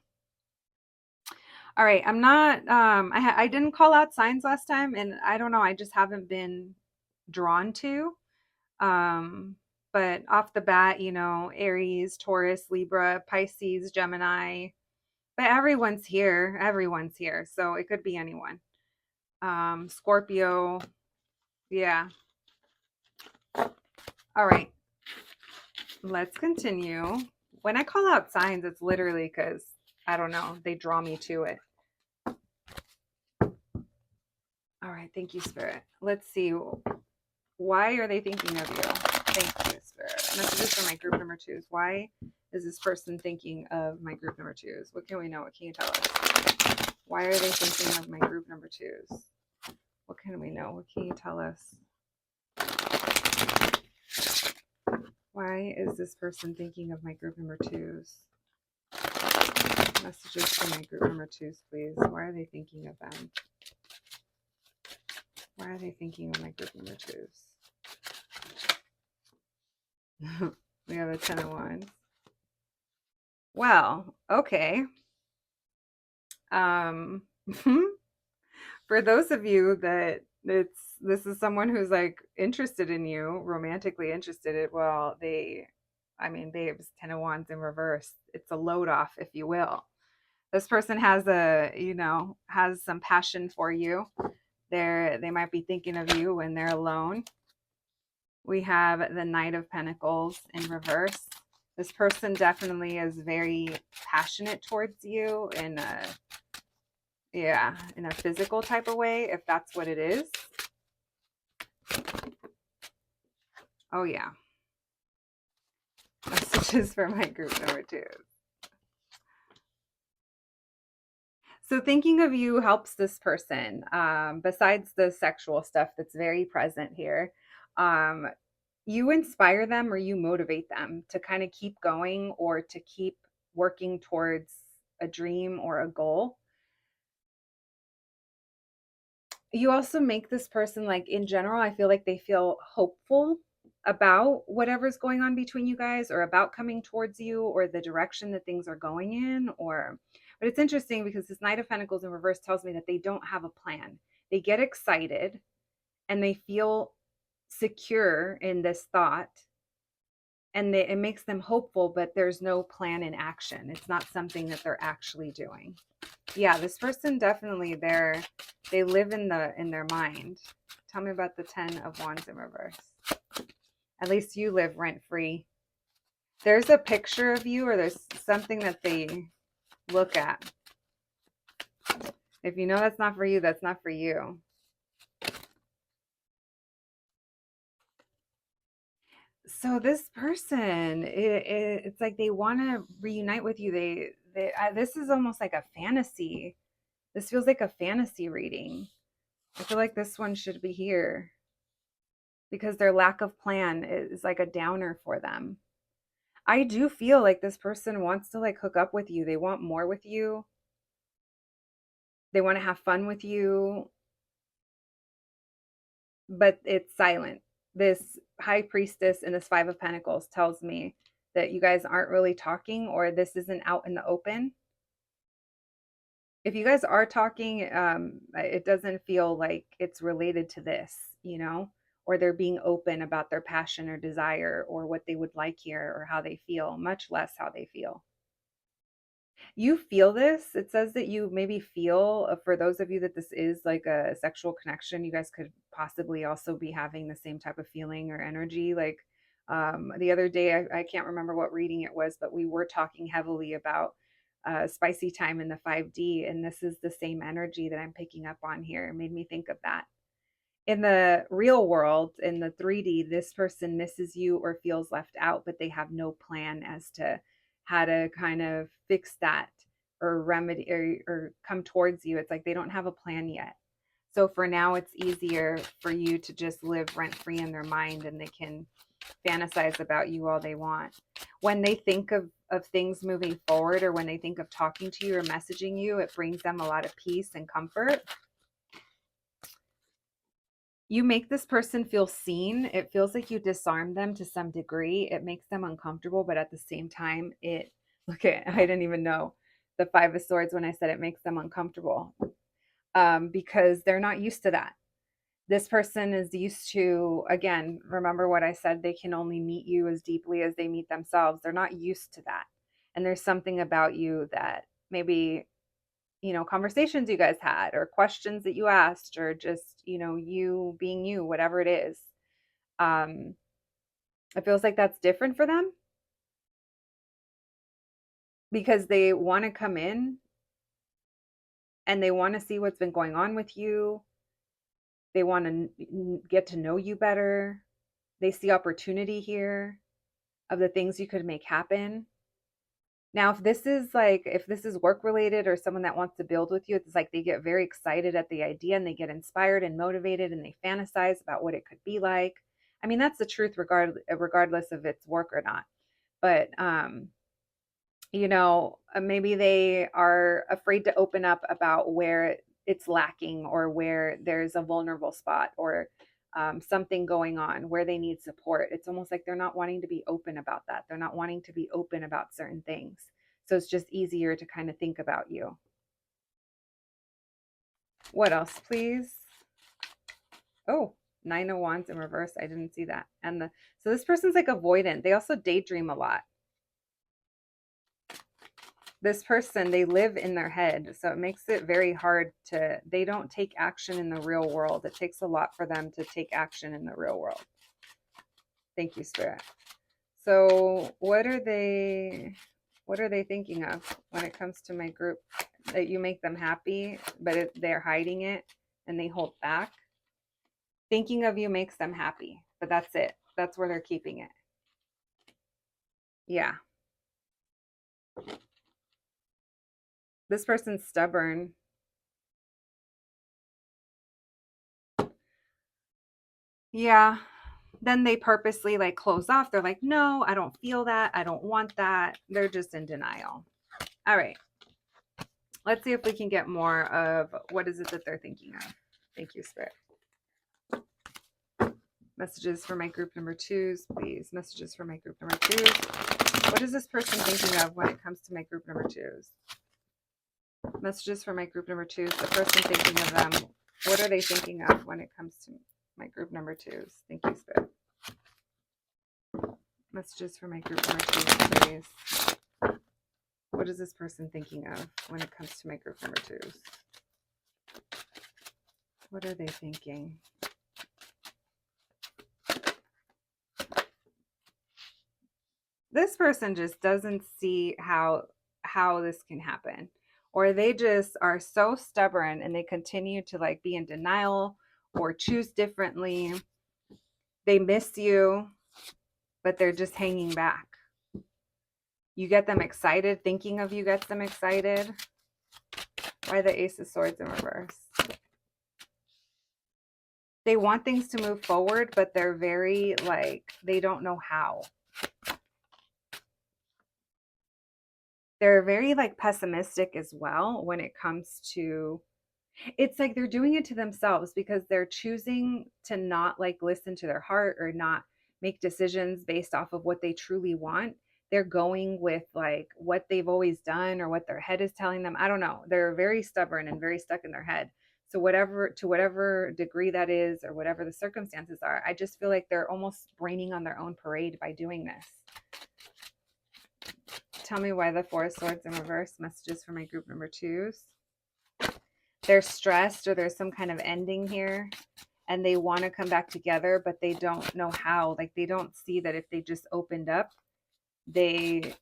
All right, I'm not I didn't call out signs last time, and I don't know, I just haven't been drawn to. Um but off the bat, you know, Aries, Taurus, Libra, Pisces, Gemini, but everyone's here. Everyone's here. So it could be anyone. Scorpio. Yeah. All right. Let's continue. When I call out signs, it's literally because I don't know, they draw me to it. All right. Thank you, Spirit. Let's see. Why are they thinking of you? Thank you, Spirit. Messages for my group number twos. Why is this person thinking of my group number twos? What can we know? What can you tell us? Why are they thinking of my group number twos? What can we know? What can you tell us? Why is this person thinking of my group number twos? Messages for my group number twos, please. Why are they thinking of them? Why are they thinking of my group number twos? We have a 10 of Wands. Well, okay. For those of you that this is someone who's like interested in you, romantically interested in, well, babes, 10 of Wands in reverse. It's a load off, if you will. This person has has some passion for you. They might be thinking of you when they're alone. We have the Knight of Pentacles in reverse. This person definitely is very passionate towards you in a physical type of way, if that's what it is. Oh yeah. Messages for my group number two. So thinking of you helps this person, besides the sexual stuff that's very present here. You inspire them or you motivate them to kind of keep going or to keep working towards a dream or a goal. You also make this person, like, in general, I feel like they feel hopeful about whatever's going on between you guys or about coming towards you or the direction that things are going in. Or but it's interesting because this Knight of Pentacles in reverse tells me that they don't have a plan. They get excited and they feel secure in this thought, and it makes them hopeful, but there's no plan in action. It's not something that they're actually doing. Yeah, this person definitely, they live in their mind. Tell me about the 10 of Wands in reverse. At least you live rent free. There's a picture of you, or there's something that they look at. If you know that's not for you, that's not for you. So this person, it's like they want to reunite with you. This is almost like a fantasy. This feels like a fantasy reading. I feel like this one should be here because their lack of plan is like a downer for them. I do feel like this person wants to like hook up with you. They want more with you. They want to have fun with you, but it's silent. This High Priestess and this Five of Pentacles tells me that you guys aren't really talking, or this isn't out in the open. If you guys are talking, it doesn't feel like it's related to this, or they're being open about their passion or desire or what they would like here or how they feel, much less how they feel. You feel this. It says that you maybe feel, for those of you that this is like a sexual connection, you guys could possibly also be having the same type of feeling or energy. Like the other day, I can't remember what reading it was, but we were talking heavily about spicy time in the 5D. And this is the same energy that I'm picking up on here. It made me think of that. In the real world, in the 3D, this person misses you or feels left out, but they have no plan as to how to kind of fix that or remedy or come towards you. It's like they don't have a plan yet. So for now, it's easier for you to just live rent free in their mind, and they can fantasize about you all they want. When they think of things moving forward, or when they think of talking to you or messaging you, it brings them a lot of peace and comfort. You make this person feel seen. It feels like you disarm them to some degree. It makes them uncomfortable, but at the same time, look at, I didn't even know the Five of Swords when I said it makes them uncomfortable, because they're not used to that. This person is used to, again, remember what I said, they can only meet you as deeply as they meet themselves. They're not used to that. And there's something about you that maybe, conversations you guys had, or questions that you asked, or just, you being you, whatever it is. It feels like that's different for them, because they want to come in and they want to see what's been going on with you. They want to get to know you better. They see opportunity here of the things you could make happen. Now, if this is work related or someone that wants to build with you, it's like they get very excited at the idea, and they get inspired and motivated, and they fantasize about what it could be like. I mean, that's the truth regardless of it's work or not. But, maybe they are afraid to open up about where it's lacking, or where there's a vulnerable spot, or something going on where they need support. It's almost like they're not wanting to be open about that. They're not wanting to be open about certain things. So it's just easier to kind of think about you. What else, please? Oh, Nine of Wands in reverse. I didn't see that. So this person's like avoidant. They also daydream a lot. This person, they live in their head, so it makes it very hard they don't take action in the real world. It takes a lot for them to take action in the real world. Thank you, Spirit. So what are they thinking of when it comes to my group? That you make them happy, but they're hiding it and they hold back. Thinking of you makes them happy, but that's it. That's where they're keeping it. Yeah. This person's stubborn. Yeah. Then they purposely like close off. They're like, no, I don't feel that. I don't want that. They're just in denial. All right. Let's see if we can get more of what is it that they're thinking of. Thank you, Spirit. Messages for my group number twos, please. Messages for my group number twos. What is this person thinking of when it comes to my group number twos? Messages for my group number twos. The person thinking of them. What are they thinking of when it comes to my group number twos? Thank you, Spirit. Messages for my group number twos, please. What is this person thinking of when it comes to my group number twos? What are they thinking? This person just doesn't see how this can happen, or they just are so stubborn and they continue to like be in denial or choose differently. They miss you, but they're just hanging back. You get them excited. Thinking of you gets them excited. Why the Ace of Swords in reverse? They want things to move forward, but they're very they don't know how. They're very pessimistic as well when it comes to, it's like they're doing it to themselves because they're choosing to not listen to their heart or not make decisions based off of what they truly want. They're going with what they've always done or what their head is telling them. I don't know. They're very stubborn and very stuck in their head. So whatever degree that is, or whatever the circumstances are, I just feel like they're almost raining on their own parade by doing this. Tell me why the Four of Swords in reverse. Messages for my group number twos. They're stressed, or there's some kind of ending here, and they want to come back together, but they don't know how. They don't see that if they just opened up, and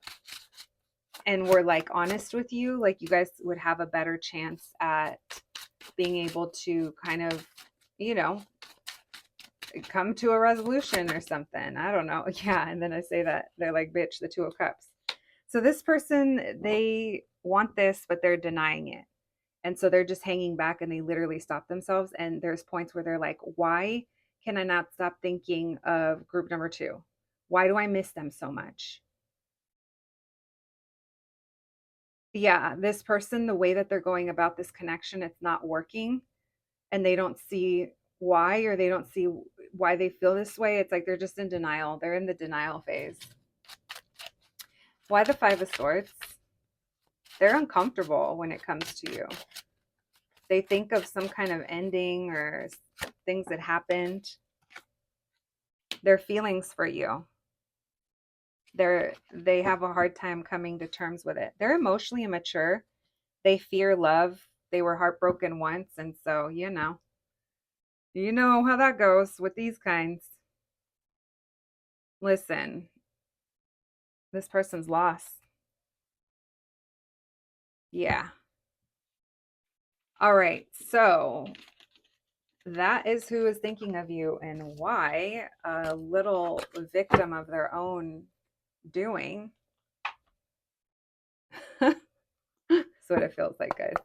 were honest with you, you guys would have a better chance at being able to kind of, come to a resolution or something. I don't know. Yeah. And then I say that they're like, bitch, the Two of Cups. So this person, they want this, but they're denying it. And so they're just hanging back and they literally stop themselves. And there's points where they're like, why can I not stop thinking of group number two? Why do I miss them so much? Yeah, this person, the way that they're going about this connection, it's not working. And they don't see why, or they don't see why they feel this way. It's like they're just in denial. They're in the denial phase. Why the Five of Swords? They're uncomfortable when it comes to you. They think of some kind of ending or things that happened. Their feelings for you. They have a hard time coming to terms with it. They're emotionally immature. They fear love. They were heartbroken once, and so you know how that goes with these kinds. Listen, this person's lost. Yeah. All right. So that is who is thinking of you and why. A little victim of their own doing. That's what it feels like, guys.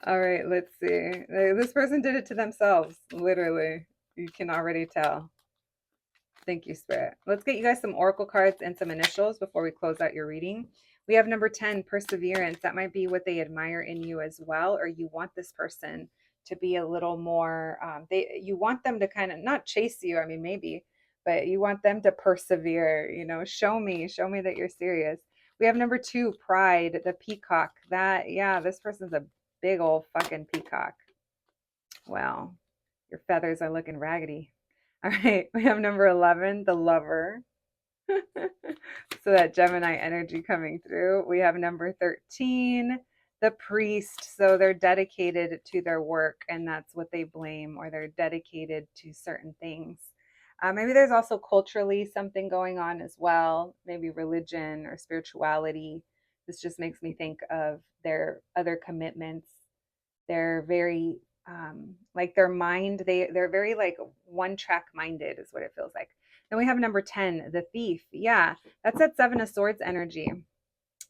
All right, let's see. This person did it to themselves, literally. You can already tell. Thank you, Spirit. Let's get you guys some oracle cards and some initials before we close out your reading. We have number 10, perseverance. That might be what they admire in you as well, or you want this person to be a little more, you want them to kind of not chase you, I mean, maybe, but you want them to persevere, show me that you're serious. We have number 2, pride, the peacock. That, yeah, this person's a big old fucking peacock. Well, your feathers are looking raggedy. All right, we have number 11, the lover. So that Gemini energy coming through. We have number 13, the priest. So they're dedicated to their work and that's what they blame, or they're dedicated to certain things. Maybe there's also culturally something going on as well, maybe religion or spirituality. This just makes me think of their other commitments. They're very like their mind, they're very like one track minded is what it feels like. Then we have number 10, the thief. Yeah, that's that Seven of Swords energy.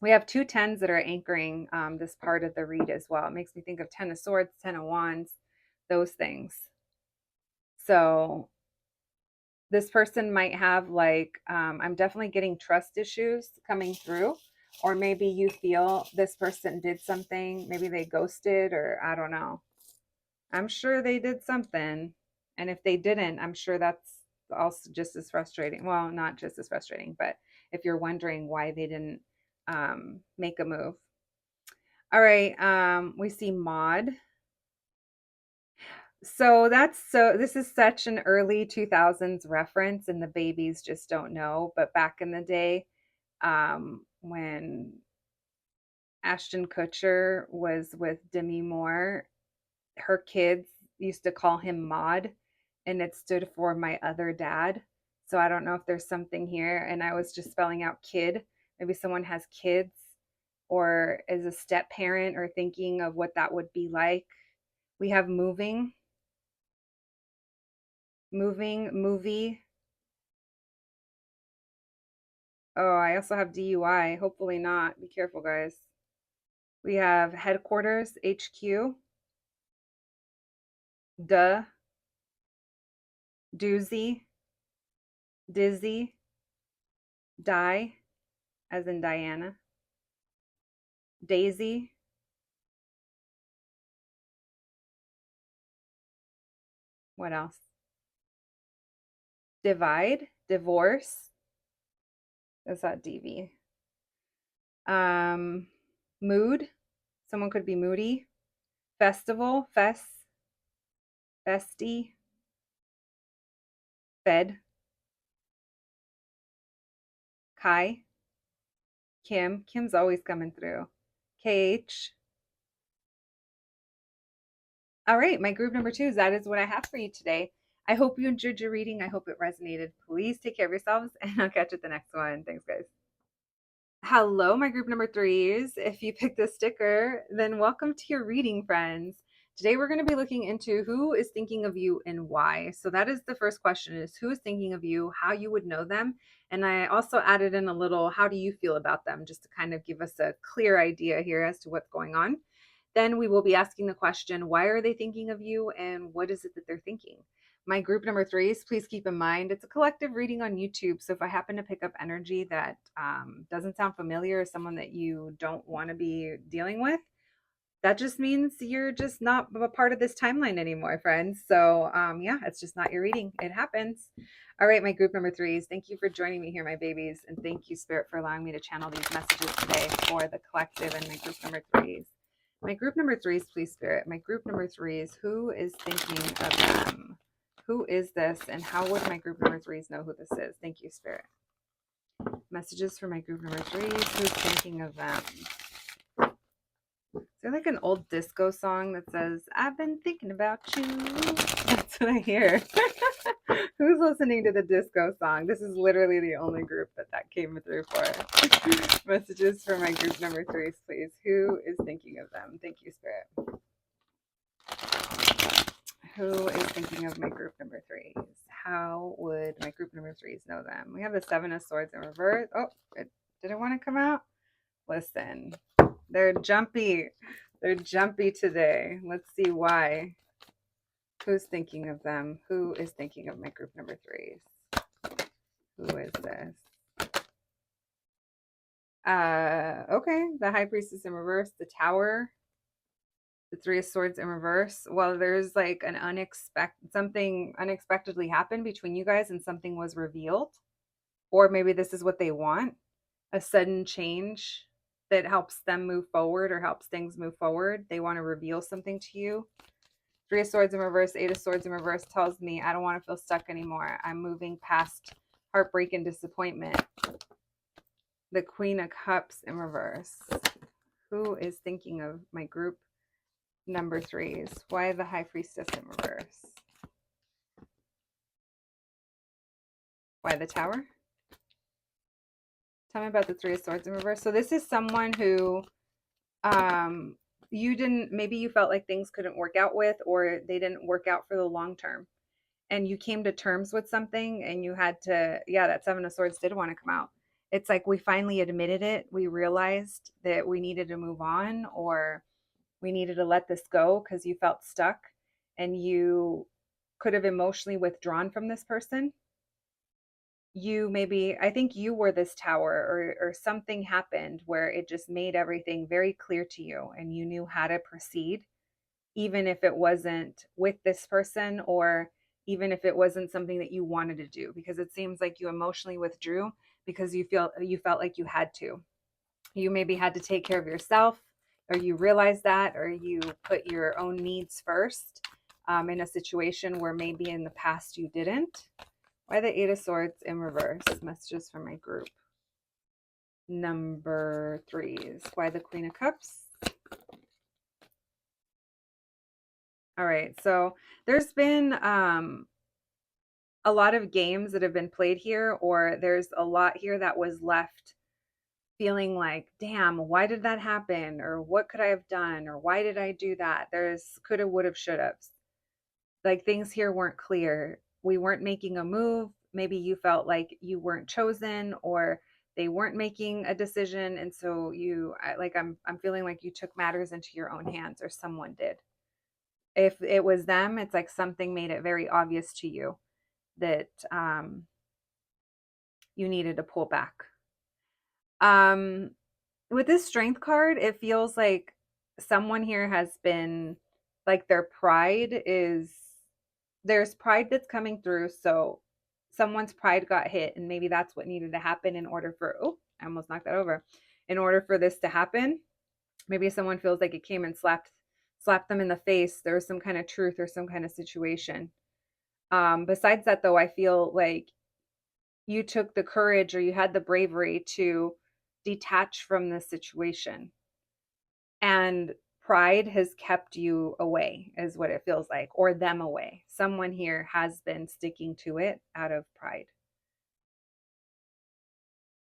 We have two tens that are anchoring this part of the read as well. It makes me think of 10 of Swords, 10 of Wands, those things. So this person might have like, I'm definitely getting trust issues coming through. Or maybe you feel this person did something. Maybe they ghosted, or I don't know. I'm sure they did something. And if they didn't, I'm sure that's also just as frustrating. Well, not just as frustrating, but if you're wondering why they didn't make a move. All right. We see Maud. So this is such an early 2000s reference, and the babies just don't know. But back in the day, when Ashton Kutcher was with Demi Moore, her kids used to call him Maud, and it stood for my other dad. So I don't know if there's something here. And I was just spelling out kid. Maybe someone has kids or is a step parent or thinking of what that would be like. We have moving, movie. Oh, I also have DUI. Hopefully not. Be careful, guys. We have headquarters, HQ, duh, doozy, dizzy, die, as in Diana, daisy. What else? Divide, divorce. That's not DV. Mood. Someone could be moody. Festival, festy, fed. Kai, Kim's always coming through. KH. All right, my group number 2, that is what I have for you today. I hope you enjoyed your reading. I hope it resonated. Please take care of yourselves, and I'll catch you at the next one. Thanks, guys. Hello, my group number 3s. If you picked this sticker, then welcome to your reading, friends. Today we're going to be looking into who is thinking of you and why. So that is the first question, is who is thinking of you, how you would know them. And I also added in a little, how do you feel about them, just to kind of give us a clear idea here as to what's going on. Then we will be asking the question, why are they thinking of you and what is it that they're thinking? My group number 3s, please keep in mind, it's a collective reading on YouTube. So if I happen to pick up energy that doesn't sound familiar, or someone that you don't want to be dealing with, that just means you're just not a part of this timeline anymore, friends. So yeah, it's just not your reading. It happens. All right, my group number 3s, thank you for joining me here, my babies. And thank you, Spirit, for allowing me to channel these messages today for the collective and my group number 3s. My group number 3s, please, Spirit. My group number 3s, who is thinking of them? Who is this, and how would my group number 3s know who this is? Thank you, Spirit. Messages for my group number 3s, who's thinking of them? Is there like an old disco song that says, I've been thinking about you? That's what I hear. Who's listening to the disco song? This is literally the only group that came through for. Messages for my group number 3s, please. Who is thinking of them? Thank you, Spirit. Who is thinking of my group number 3s? How would my group number 3s know them? We have the 7 of Swords in reverse. Oh, did it want to come out? Listen, they're jumpy. They're jumpy today. Let's see why. Who's thinking of them? Who is thinking of my group number 3s? Who is this? Okay, the High Priestess in reverse, the Tower, the 3 of Swords in reverse. Well, there's like an something unexpectedly happened between you guys and something was revealed. Or maybe this is what they want, a sudden change that helps them move forward or helps things move forward. They want to reveal something to you. 3 of Swords in reverse, 8 of Swords in reverse tells me I don't want to feel stuck anymore. I'm moving past heartbreak and disappointment. The Queen of Cups in reverse. Who is thinking of my group number 3s? Why the High Priestess in reverse? Why the Tower? Tell me about the 3 of Swords in reverse. So this is someone who maybe you felt like things couldn't work out with, or they didn't work out for the long term. And you came to terms with something and you had to, that 7 of Swords did want to come out. It's like we finally admitted it. We realized that we needed to move on, or we needed to let this go because you felt stuck and you could have emotionally withdrawn from this person. I think you were this Tower, or something happened where it just made everything very clear to you and you knew how to proceed, even if it wasn't with this person, or even if it wasn't something that you wanted to do, because it seems like you emotionally withdrew because you felt like you had to. You maybe had to take care of yourself, or you realized that, or you put your own needs first in a situation where maybe in the past you didn't. Why the 8 of Swords in reverse? Messages from my group number 3s. Why the Queen of Cups? All right, so there's been a lot of games that have been played here, or there's a lot here that was left feeling like, damn, why did that happen? Or what could I have done? Or why did I do that? There's coulda, woulda, shoulda. Like things here weren't clear. We weren't making a move. Maybe you felt like you weren't chosen, or they weren't making a decision. And so I'm feeling like you took matters into your own hands, or someone did. If it was them, it's like something made it very obvious to you that you needed to pull back. With this Strength card, it feels like someone here has been, like, there's pride that's coming through. So someone's pride got hit, and maybe that's what needed to happen in order for, I almost knocked that over. In order for this to happen, maybe someone feels like it came and slapped them in the face. There was some kind of truth or some kind of situation. Besides that, though, I feel like you took the courage, or you had the bravery to detach from the situation. And pride has kept you away, is what it feels like, or them away. Someone here has been sticking to it out of pride.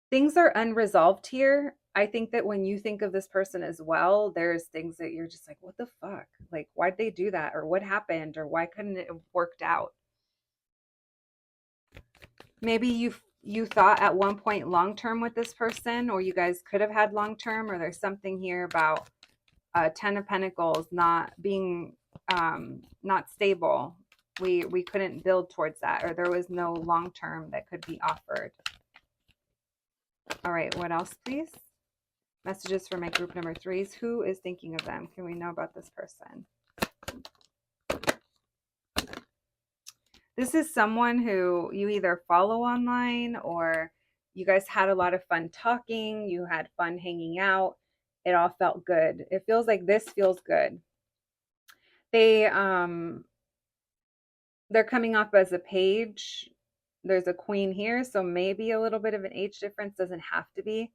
Things are unresolved here. I think that when you think of this person as well, there's things that you're just like, what the fuck? Like, why'd they do that? Or what happened? Or why couldn't it have worked out? Maybe you thought at one point long term with this person, or you guys could have had long term, or there's something here about Ten of Pentacles not being not stable. We couldn't build towards that, or there was no long term that could be offered. All right, what else, please? Messages for my group number 3s. Who is thinking of them? Can we know about this person? This is someone who you either follow online, or you guys had a lot of fun talking. You had fun hanging out. It all felt good. It feels like this feels good. They're coming off as a page. There's a queen here, so maybe a little bit of an age difference, doesn't have to be,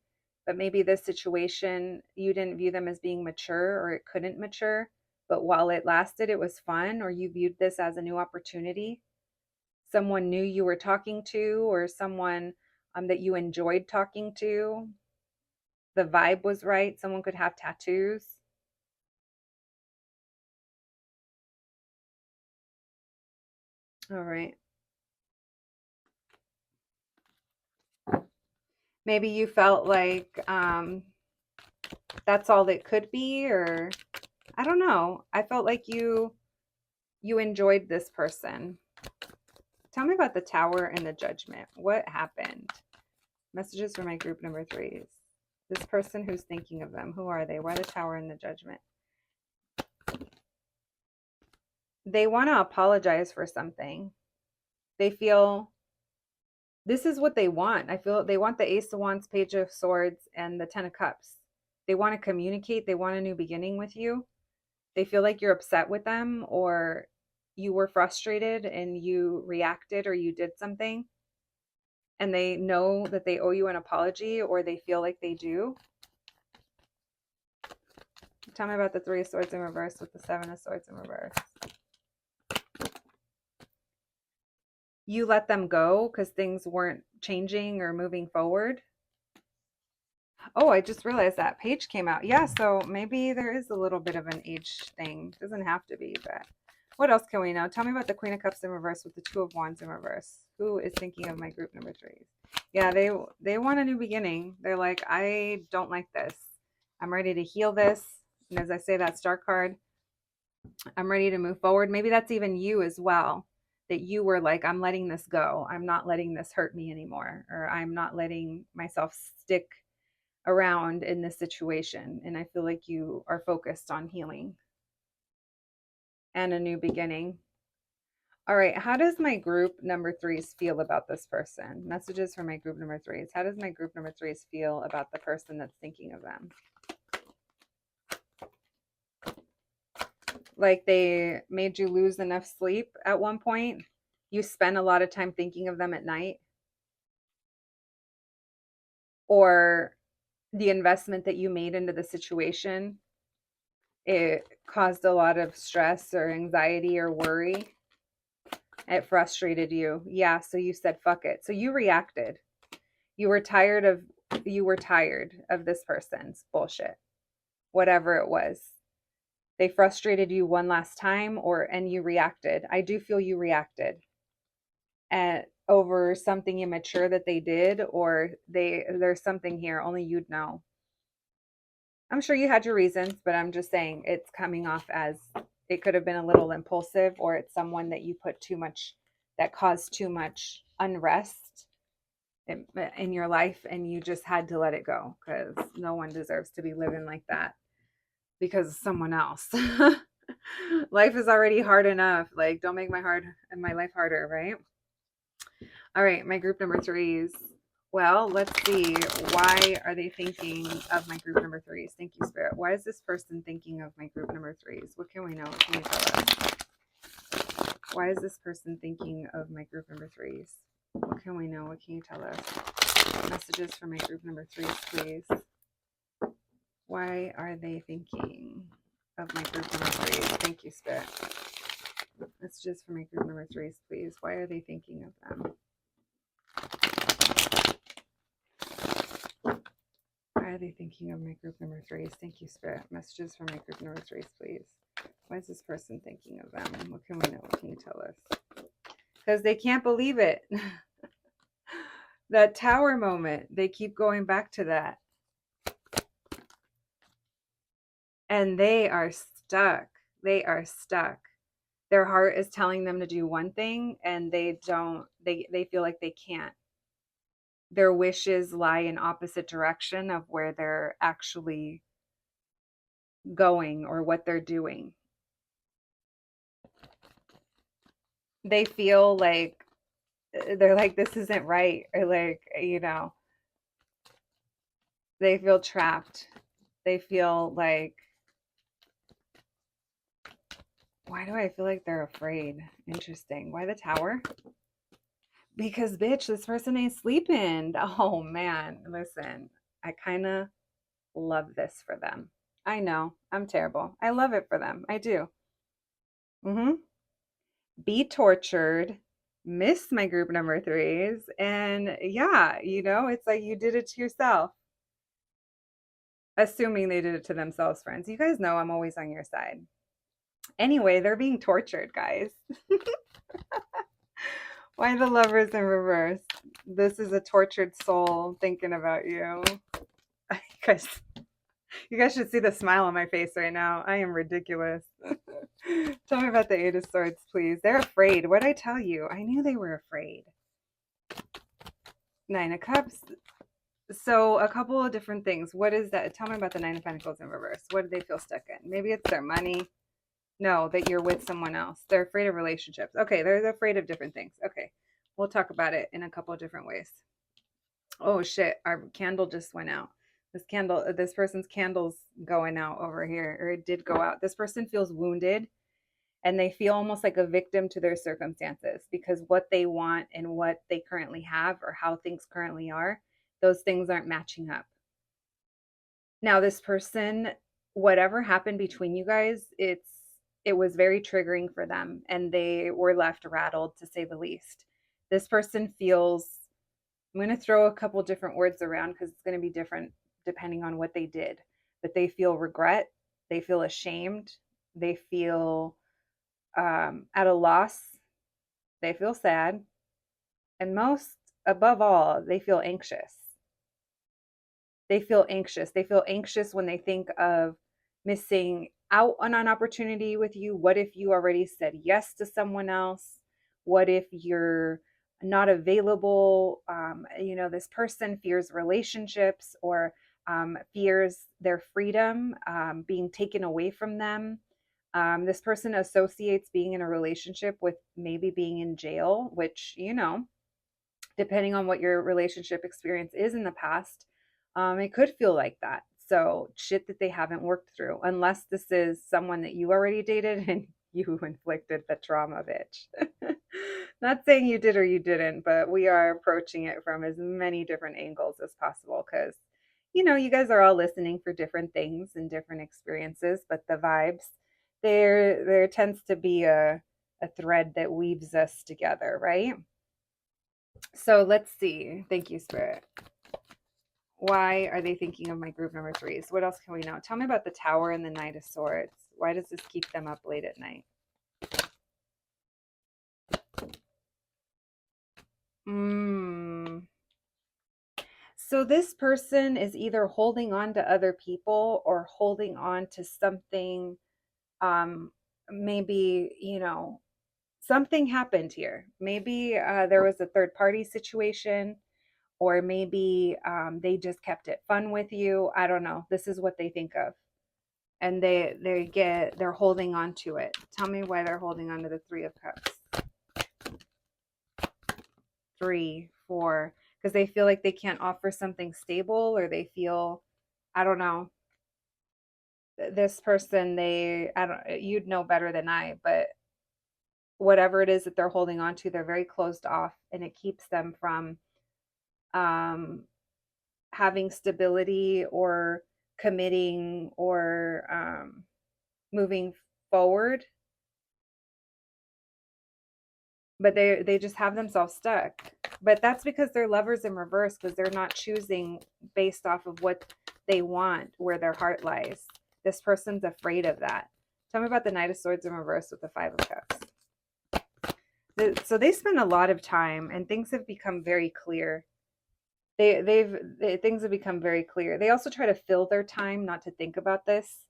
but maybe this situation, you didn't view them as being mature, or it couldn't mature, but while it lasted, it was fun, or you viewed this as a new opportunity. Someone new you were talking to, or someone that you enjoyed talking to. The vibe was right. Someone could have tattoos. All right. Maybe you felt like that's all that could be, or I don't know. I felt like you enjoyed this person. Tell me about the Tower and the Judgment. What happened? Messages for my group number 3s. This person who's thinking of them. Who are they? Why the Tower and the Judgment? They want to apologize for something. They feel this is what they want. I feel they want the Ace of Wands, Page of Swords, and the Ten of Cups. They want to communicate. They want a new beginning with you. They feel like you're upset with them, or you were frustrated and you reacted, or you did something, and they know that they owe you an apology, or they feel like they do. Tell me about the Three of Swords in reverse with the Seven of Swords in reverse. You let them go because things weren't changing or moving forward. Oh, I just realized that page came out. Yeah, so maybe there is a little bit of an age thing. Doesn't have to be, but what else can we know? Tell me about the Queen of Cups in reverse with the Two of Wands in reverse. Who is thinking of my group number 3s? Yeah, they want a new beginning. They're like, I don't like this. I'm ready to heal this. And as I say that star card, I'm ready to move forward. Maybe that's even you as well, that you were like, I'm letting this go. I'm not letting this hurt me anymore, or I'm not letting myself stick around in this situation. And I feel like you are focused on healing and a new beginning. All right, how does my group number 3s feel about this person? Messages for my group number 3s. How does my group number 3s feel about the person that's thinking of them? Like they made you lose enough sleep at one point. You spent a lot of time thinking of them at night. Or the investment that you made into the situation, it caused a lot of stress or anxiety or worry. It frustrated you. Yeah, so you said fuck it. So you reacted. You were tired of this person's bullshit. Whatever it was. They frustrated you one last time, and you reacted. I do feel you reacted over something immature that they did, or there's something here only you'd know. I'm sure you had your reasons, but I'm just saying it's coming off as it could have been a little impulsive, or it's someone that you put too much, that caused too much unrest in your life, and you just had to let it go because no one deserves to be living like that because of someone else. Life is already hard enough. Like, don't make my life harder, right? All right, my group number 3s. Well, let's see. Why are they thinking of my group number 3s? Thank you, Spirit. Why is this person thinking of my group number 3s? What can we know? What can you tell us? Why is this person thinking of my group number 3s? What can we know? What can you tell us? Messages for my group number 3s, please. Why are they thinking of my group number 3s? Thank you, Spirit. Messages for my group number 3s, please. Why are they thinking of them? Why are they thinking of my group number threes? Thank you, Spirit. Messages for my group number threes, please. Why is this person thinking of them? What can we know? What can you tell us? Because they can't believe it. That tower moment, they keep going back to that. And they are stuck. They are stuck. Their heart is telling them to do one thing and they feel like they can't. Their wishes lie in opposite direction of where they're actually going or what they're doing. They feel like they're like, this isn't right, or like, they feel trapped. They feel like, why do I feel like they're afraid? Interesting. Why the tower? Because, bitch, this person ain't sleeping. Oh, man. Listen, I kind of love this for them. I know. I'm terrible. I love it for them. I do. Be tortured, miss my group number threes, and yeah, it's like you did it to yourself. Assuming they did it to themselves, friends. You guys know I'm always on your side. Anyway, they're being tortured, guys. Why the lovers in reverse? This is a tortured soul thinking about you. You guys should see the smile on my face right now. I am ridiculous. Tell me about the Eight of Swords, please. They're afraid. What did I tell you? I knew they were afraid. Nine of Cups. So a couple of different things. What is that? Tell me about the Nine of Pentacles in reverse. What do they feel stuck in? Maybe it's their money. No, that you're with someone else. They're afraid of relationships. Okay, they're afraid of different things. Okay, we'll talk about it in a couple of different ways. Oh shit, our candle just went out. This person's candle's going out over here, or it did go out. This person feels wounded and they feel almost like a victim to their circumstances because what they want and what they currently have or how things currently are, those things aren't matching up. Now, this person, whatever happened between you guys, it was very triggering for them and they were left rattled, to say the least. This person feels, I'm going to throw a couple different words around because it's going to be different depending on what they did, but they feel regret, they feel ashamed, they feel at a loss, they feel sad, and most above all, they feel anxious. They feel anxious. They feel anxious when they think of missing out on an opportunity with you. What if you already said yes to someone else? What if you're not available? This person fears relationships or fears their freedom being taken away from them. This person associates being in a relationship with maybe being in jail, which, depending on what your relationship experience is in the past, it could feel like that. So shit that they haven't worked through, unless this is someone that you already dated and you inflicted the trauma, bitch. Not saying you did or you didn't, but we are approaching it from as many different angles as possible because, you guys are all listening for different things and different experiences, but the vibes, there tends to be a thread that weaves us together, right? So let's see. Thank you, Spirit. Why are they thinking of my group number threes? What else can we know? Tell me about the Tower and the Knight of Swords. Why does this keep them up late at night? So this person is either holding on to other people or holding on to something. Maybe, something happened here. Maybe there was a third party situation, or maybe they just kept it fun with you. I don't know. This is what they think of. And they're holding on to it. Tell me why they're holding on to the Three of Cups. 3, 4, because they feel like they can't offer something stable, or they feel, I don't know. This person, you'd know better than I, but whatever it is that they're holding on to, they're very closed off, and it keeps them from having stability or committing or moving forward. But they just have themselves stuck. But that's because they're lovers in reverse, because they're not choosing based off of what they want where their heart lies. This person's afraid of that. Tell me about the Knight of Swords in reverse with the Five of Cups. So they spend a lot of time, and things have become very clear. Things have become very clear. They also try to fill their time not to think about this,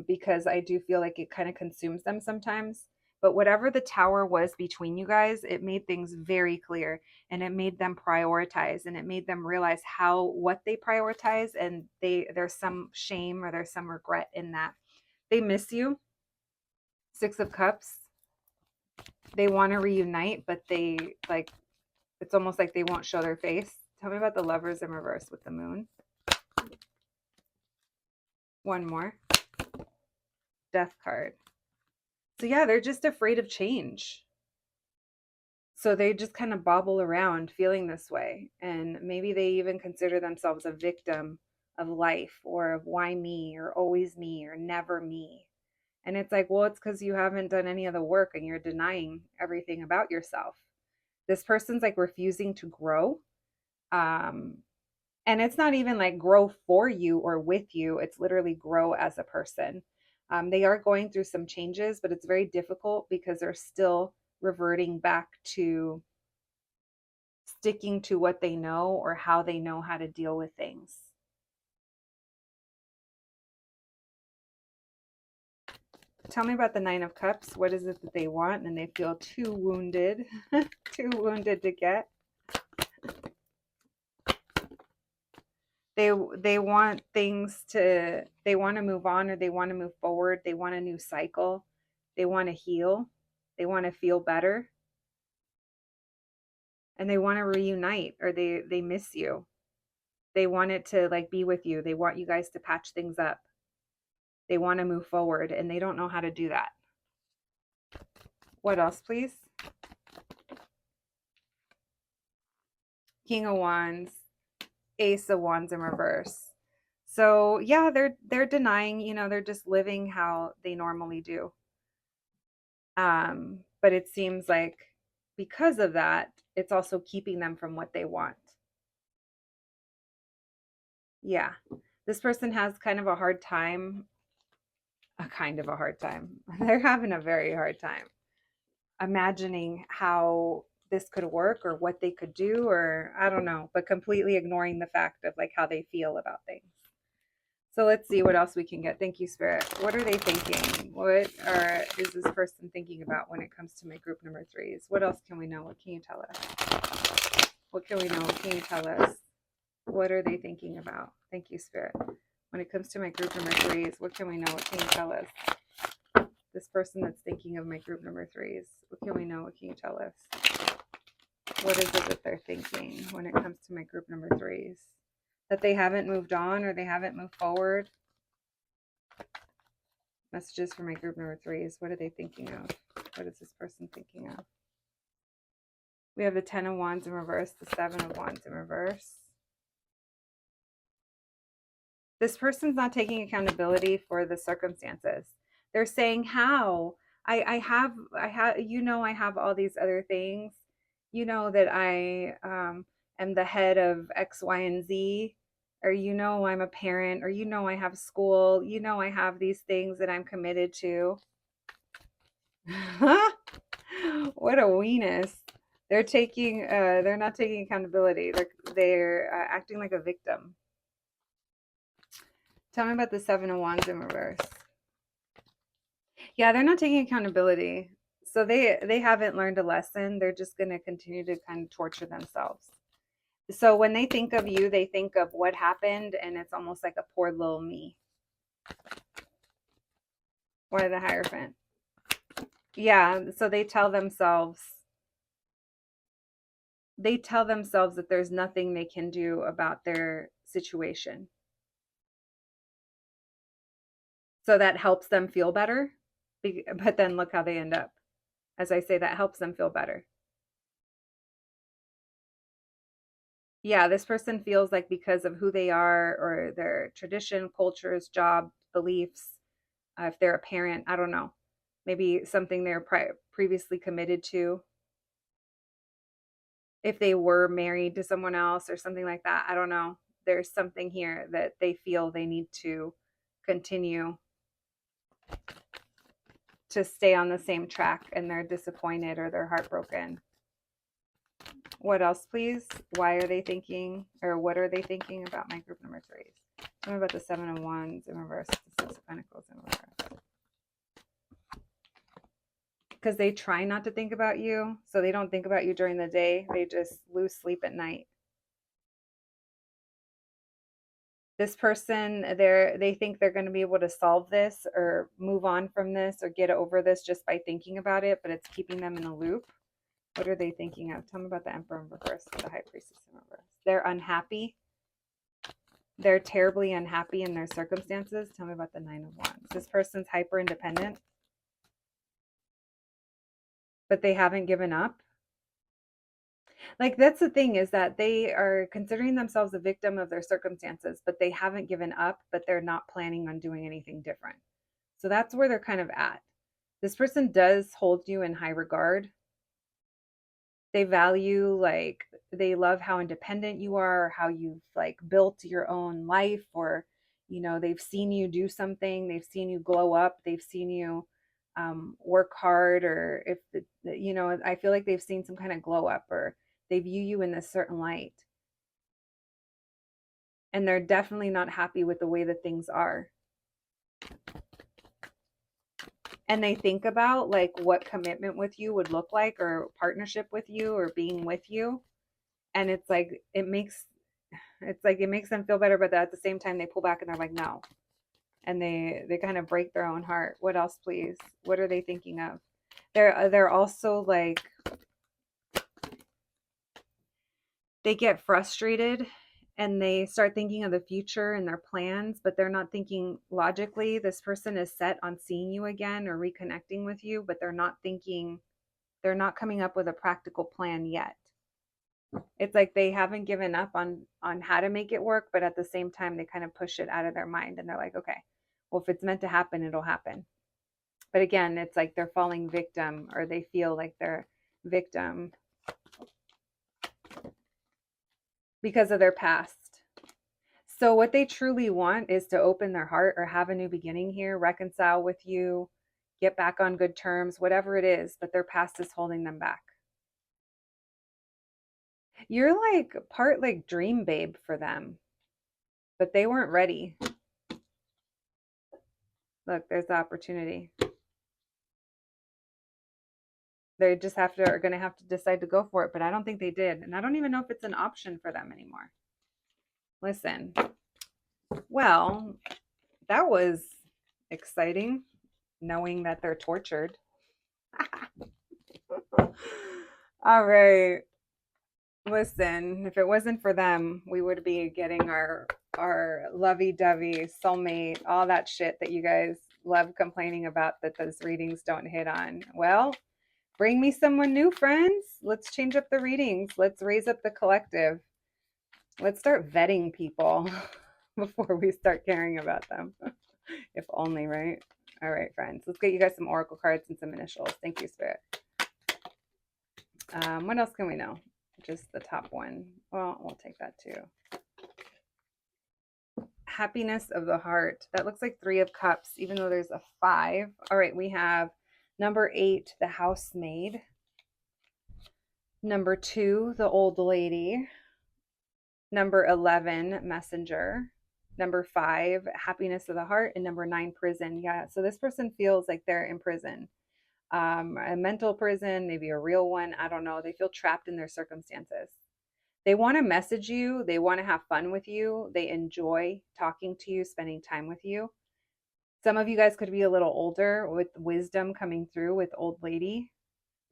because I do feel like it kind of consumes them sometimes. But whatever the tower was between you guys, it made things very clear, and it made them prioritize, and it made them realize what they prioritize, and there's some shame or there's some regret in that. They miss you. Six of Cups. They want to reunite, but it's almost like they won't show their face. Tell me about the Lovers in reverse with the Moon. One more. Death card. So yeah, they're just afraid of change. So they just kind of bobble around feeling this way. And maybe they even consider themselves a victim of life, or of why me, or always me, or never me. And it's like, well, it's because you haven't done any of the work and you're denying everything about yourself. This person's like refusing to grow. And it's not even like grow for you or with you. It's literally grow as a person. They are going through some changes, but it's very difficult because they're still reverting back to sticking to what they know or how they know how to deal with things. Tell me about the Nine of Cups. What is it that they want and they feel too wounded, too wounded to get? They want things to, they want to move on, or they want to move forward. They want a new cycle. They want to heal. They want to feel better. And they want to reunite, or they miss you. They want it to like be with you. They want you guys to patch things up. They want to move forward, and they don't know how to do that. What else, please? King of Wands, Ace of Wands in reverse. So yeah, they're denying, they're just living how they normally do. But it seems like because of that, it's also keeping them from what they want. Yeah. This person has kind of a hard time. They're having a very hard time imagining how this could work or what they could do, or I don't know, but completely ignoring the fact of like how they feel about things. So let's see what else we can get. Thank you, Spirit. What are they thinking? Is this person thinking about when it comes to my group number threes? What else can we know? What can you tell us? What can we know? What can you tell us? What are they thinking about? Thank you, Spirit. When it comes to my group number threes, what can we know? What can you tell us? This person that's thinking of my group number threes, what can we know? What can you tell us? What is it that they're thinking when it comes to my group number threes? That they haven't moved on or they haven't moved forward? Messages for my group number threes. What are they thinking of? What is this person thinking of? We have the Ten of Wands in reverse, the Seven of Wands in reverse. This person's not taking accountability for the circumstances. They're saying, how? I have, I have all these other things. That I am the head of X, Y, and Z, or I'm a parent, or I have school, I have these things that I'm committed to. What a weenus. They're not taking accountability. They're acting like a victim. Tell me about the Seven of Wands in reverse. Yeah, they're not taking accountability. So they haven't learned a lesson. They're just going to continue to kind of torture themselves. So when they think of you, they think of what happened, and it's almost like a poor little me. Why the Hierophant? Yeah, so they tell themselves that there's nothing they can do about their situation. So that helps them feel better. But then look how they end up. As I say, that helps them feel better. Yeah, this person feels like because of who they are or their tradition, cultures, job, beliefs, if they're a parent, I don't know, maybe something they're previously committed to, if they were married to someone else or something like that, I don't know. there's something here that they feel they need to continue to stay on the same track, and they're disappointed or they're heartbroken. What else, please? Why are they thinking, or what are they thinking about my group number threes? Tell me about the 7 of Wands in reverse, the 6 of Pentacles in reverse. Because they try not to think about you, so they don't think about you during the day. They just lose sleep at night. This person, they think they're going to be able to solve this or move on from this or get over this just by thinking about it, but it's keeping them in a loop. What are they thinking of? Tell me about the Emperor in reverse, the High Priestess in reverse. They're unhappy. They're terribly unhappy in their circumstances. Tell me about the 9 of Wands. This person's hyper independent, but they haven't given up. Like, that's the thing, is that they are considering themselves a victim of their circumstances, but they haven't given up, but they're not planning on doing anything different. So that's where they're kind of at. This person does hold you in high regard. They value, like, they love how independent you are, how you've like built your own life, or, you know, they've seen you do something, they've seen you glow up, they've seen you work hard, or if you know, I feel like they've seen some kind of glow up, or they view you in this certain light, and they're definitely not happy with the way that things are. And they think about like what commitment with you would look like, or partnership with you, or being with you. And it's like, it makes them feel better, but at the same time they pull back and they're like, no. And they kind of break their own heart. What else, please? What are they thinking of? They're also like, they get frustrated and they start thinking of the future and their plans, but they're not thinking logically. This person is set on seeing you again or reconnecting with you, but they're not coming up with a practical plan yet. It's like they haven't given up on how to make it work, but at the same time they kind of push it out of their mind, and they're like, okay, well, if it's meant to happen, it'll happen. But again, it's like they're falling victim, or they feel like they're victim because of their past. So what they truly want is to open their heart or have a new beginning here, reconcile with you, get back on good terms, whatever it is, but their past is holding them back. You're like part like dream babe for them, but they weren't ready. Look, there's the opportunity. They just are going to have to decide to go for it, but I don't think they did. And I don't even know if it's an option for them anymore. Listen, well, that was exciting, knowing that they're tortured. All right. Listen, if it wasn't for them, we would be getting our lovey-dovey soulmate, all that shit that you guys love complaining about that those readings don't hit on. Well, bring me someone new, friends. Let's change up the readings. Let's raise up the collective. Let's start vetting people before we start caring about them. If only, right? All right, friends. Let's get you guys some oracle cards and some initials. Thank you, Spirit. What else can we know? Just the top one. Well, we'll take that too. Happiness of the heart. That looks like 3 of Cups, even though there's a 5. All right, we have number 8, the housemaid. Number 2, the old lady. Number 11, messenger. Number 5, happiness of the heart. And number 9, prison. Yeah, so this person feels like they're in prison. A mental prison, maybe a real one. I don't know. They feel trapped in their circumstances. They want to message you. They want to have fun with you. They enjoy talking to you, spending time with you. Some of you guys could be a little older with wisdom coming through with old lady.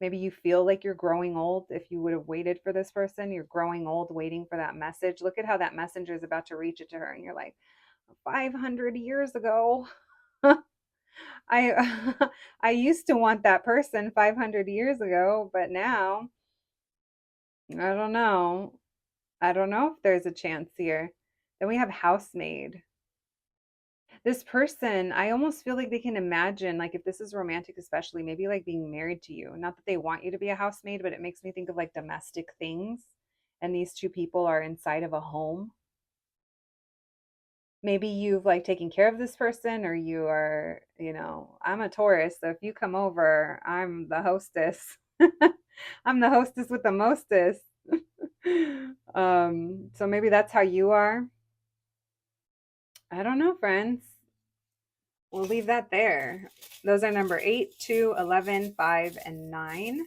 Maybe you feel like you're growing old. If you would have waited for this person, you're growing old waiting for that message. Look at how that messenger is about to reach it to her. And you're like, 500 years ago. I I used to want that person 500 years ago, but now I don't know. I don't know if there's a chance here. Then we have housemaid. This person, I almost feel like they can imagine, like if this is romantic, especially maybe like being married to you. Not that they want you to be a housemaid, but it makes me think of like domestic things. And these two people are inside of a home. Maybe you've like taken care of this person, or you are, I'm a Taurus, so if you come over, I'm the hostess. I'm the hostess with the mostest. So maybe that's how you are. I don't know, friends. We'll leave that there. Those are number 8, 2, 11, 5, and 9.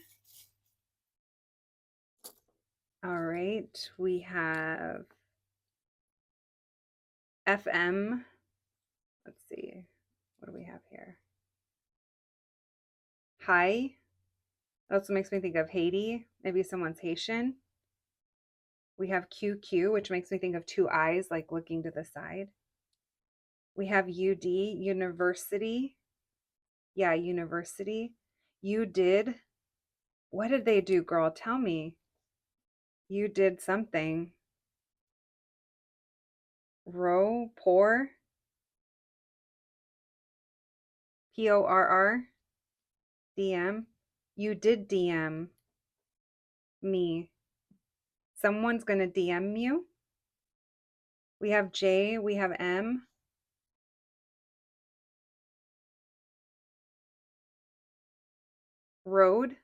All right. We have FM. Let's see. What do we have here? Hi. Also makes me think of Haiti. Maybe someone's Haitian. We have QQ, which makes me think of two eyes, like looking to the side. We have UD, university. Yeah, university. You did. What did they do, girl? Tell me. You did something. Row, poor, PORR, DM. You did DM me. Someone's going to DM you. We have J, we have M. Road.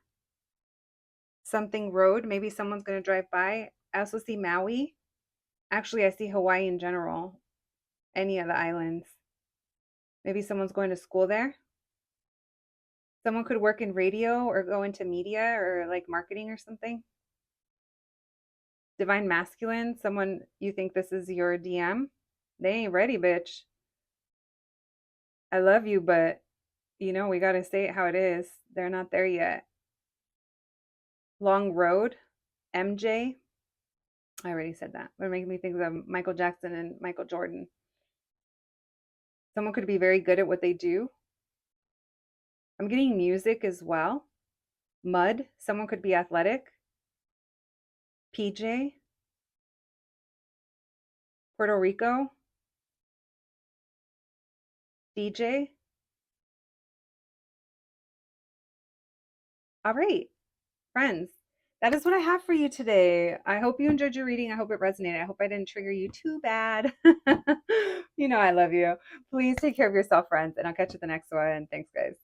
Something road. Maybe someone's going to drive by. I also see Maui. Actually, I see Hawaii in general. Any of the islands. Maybe someone's going to school there. Someone could work in radio or go into media or like marketing or something. Divine masculine. Someone you think this is your DM. They ain't ready, bitch. I love you, but we got to say it how it is. They're not there yet. Long road. MJ. I already said that. It makes me think of Michael Jackson and Michael Jordan. Someone could be very good at what they do. I'm getting music as well. Mud. Someone could be athletic. PJ. Puerto Rico. DJ. All right, friends. That is what I have for you today. I hope you enjoyed your reading. I hope it resonated. I hope I didn't trigger you too bad. I love you. Please take care of yourself, friends, and I'll catch you at the next one. Thanks, guys.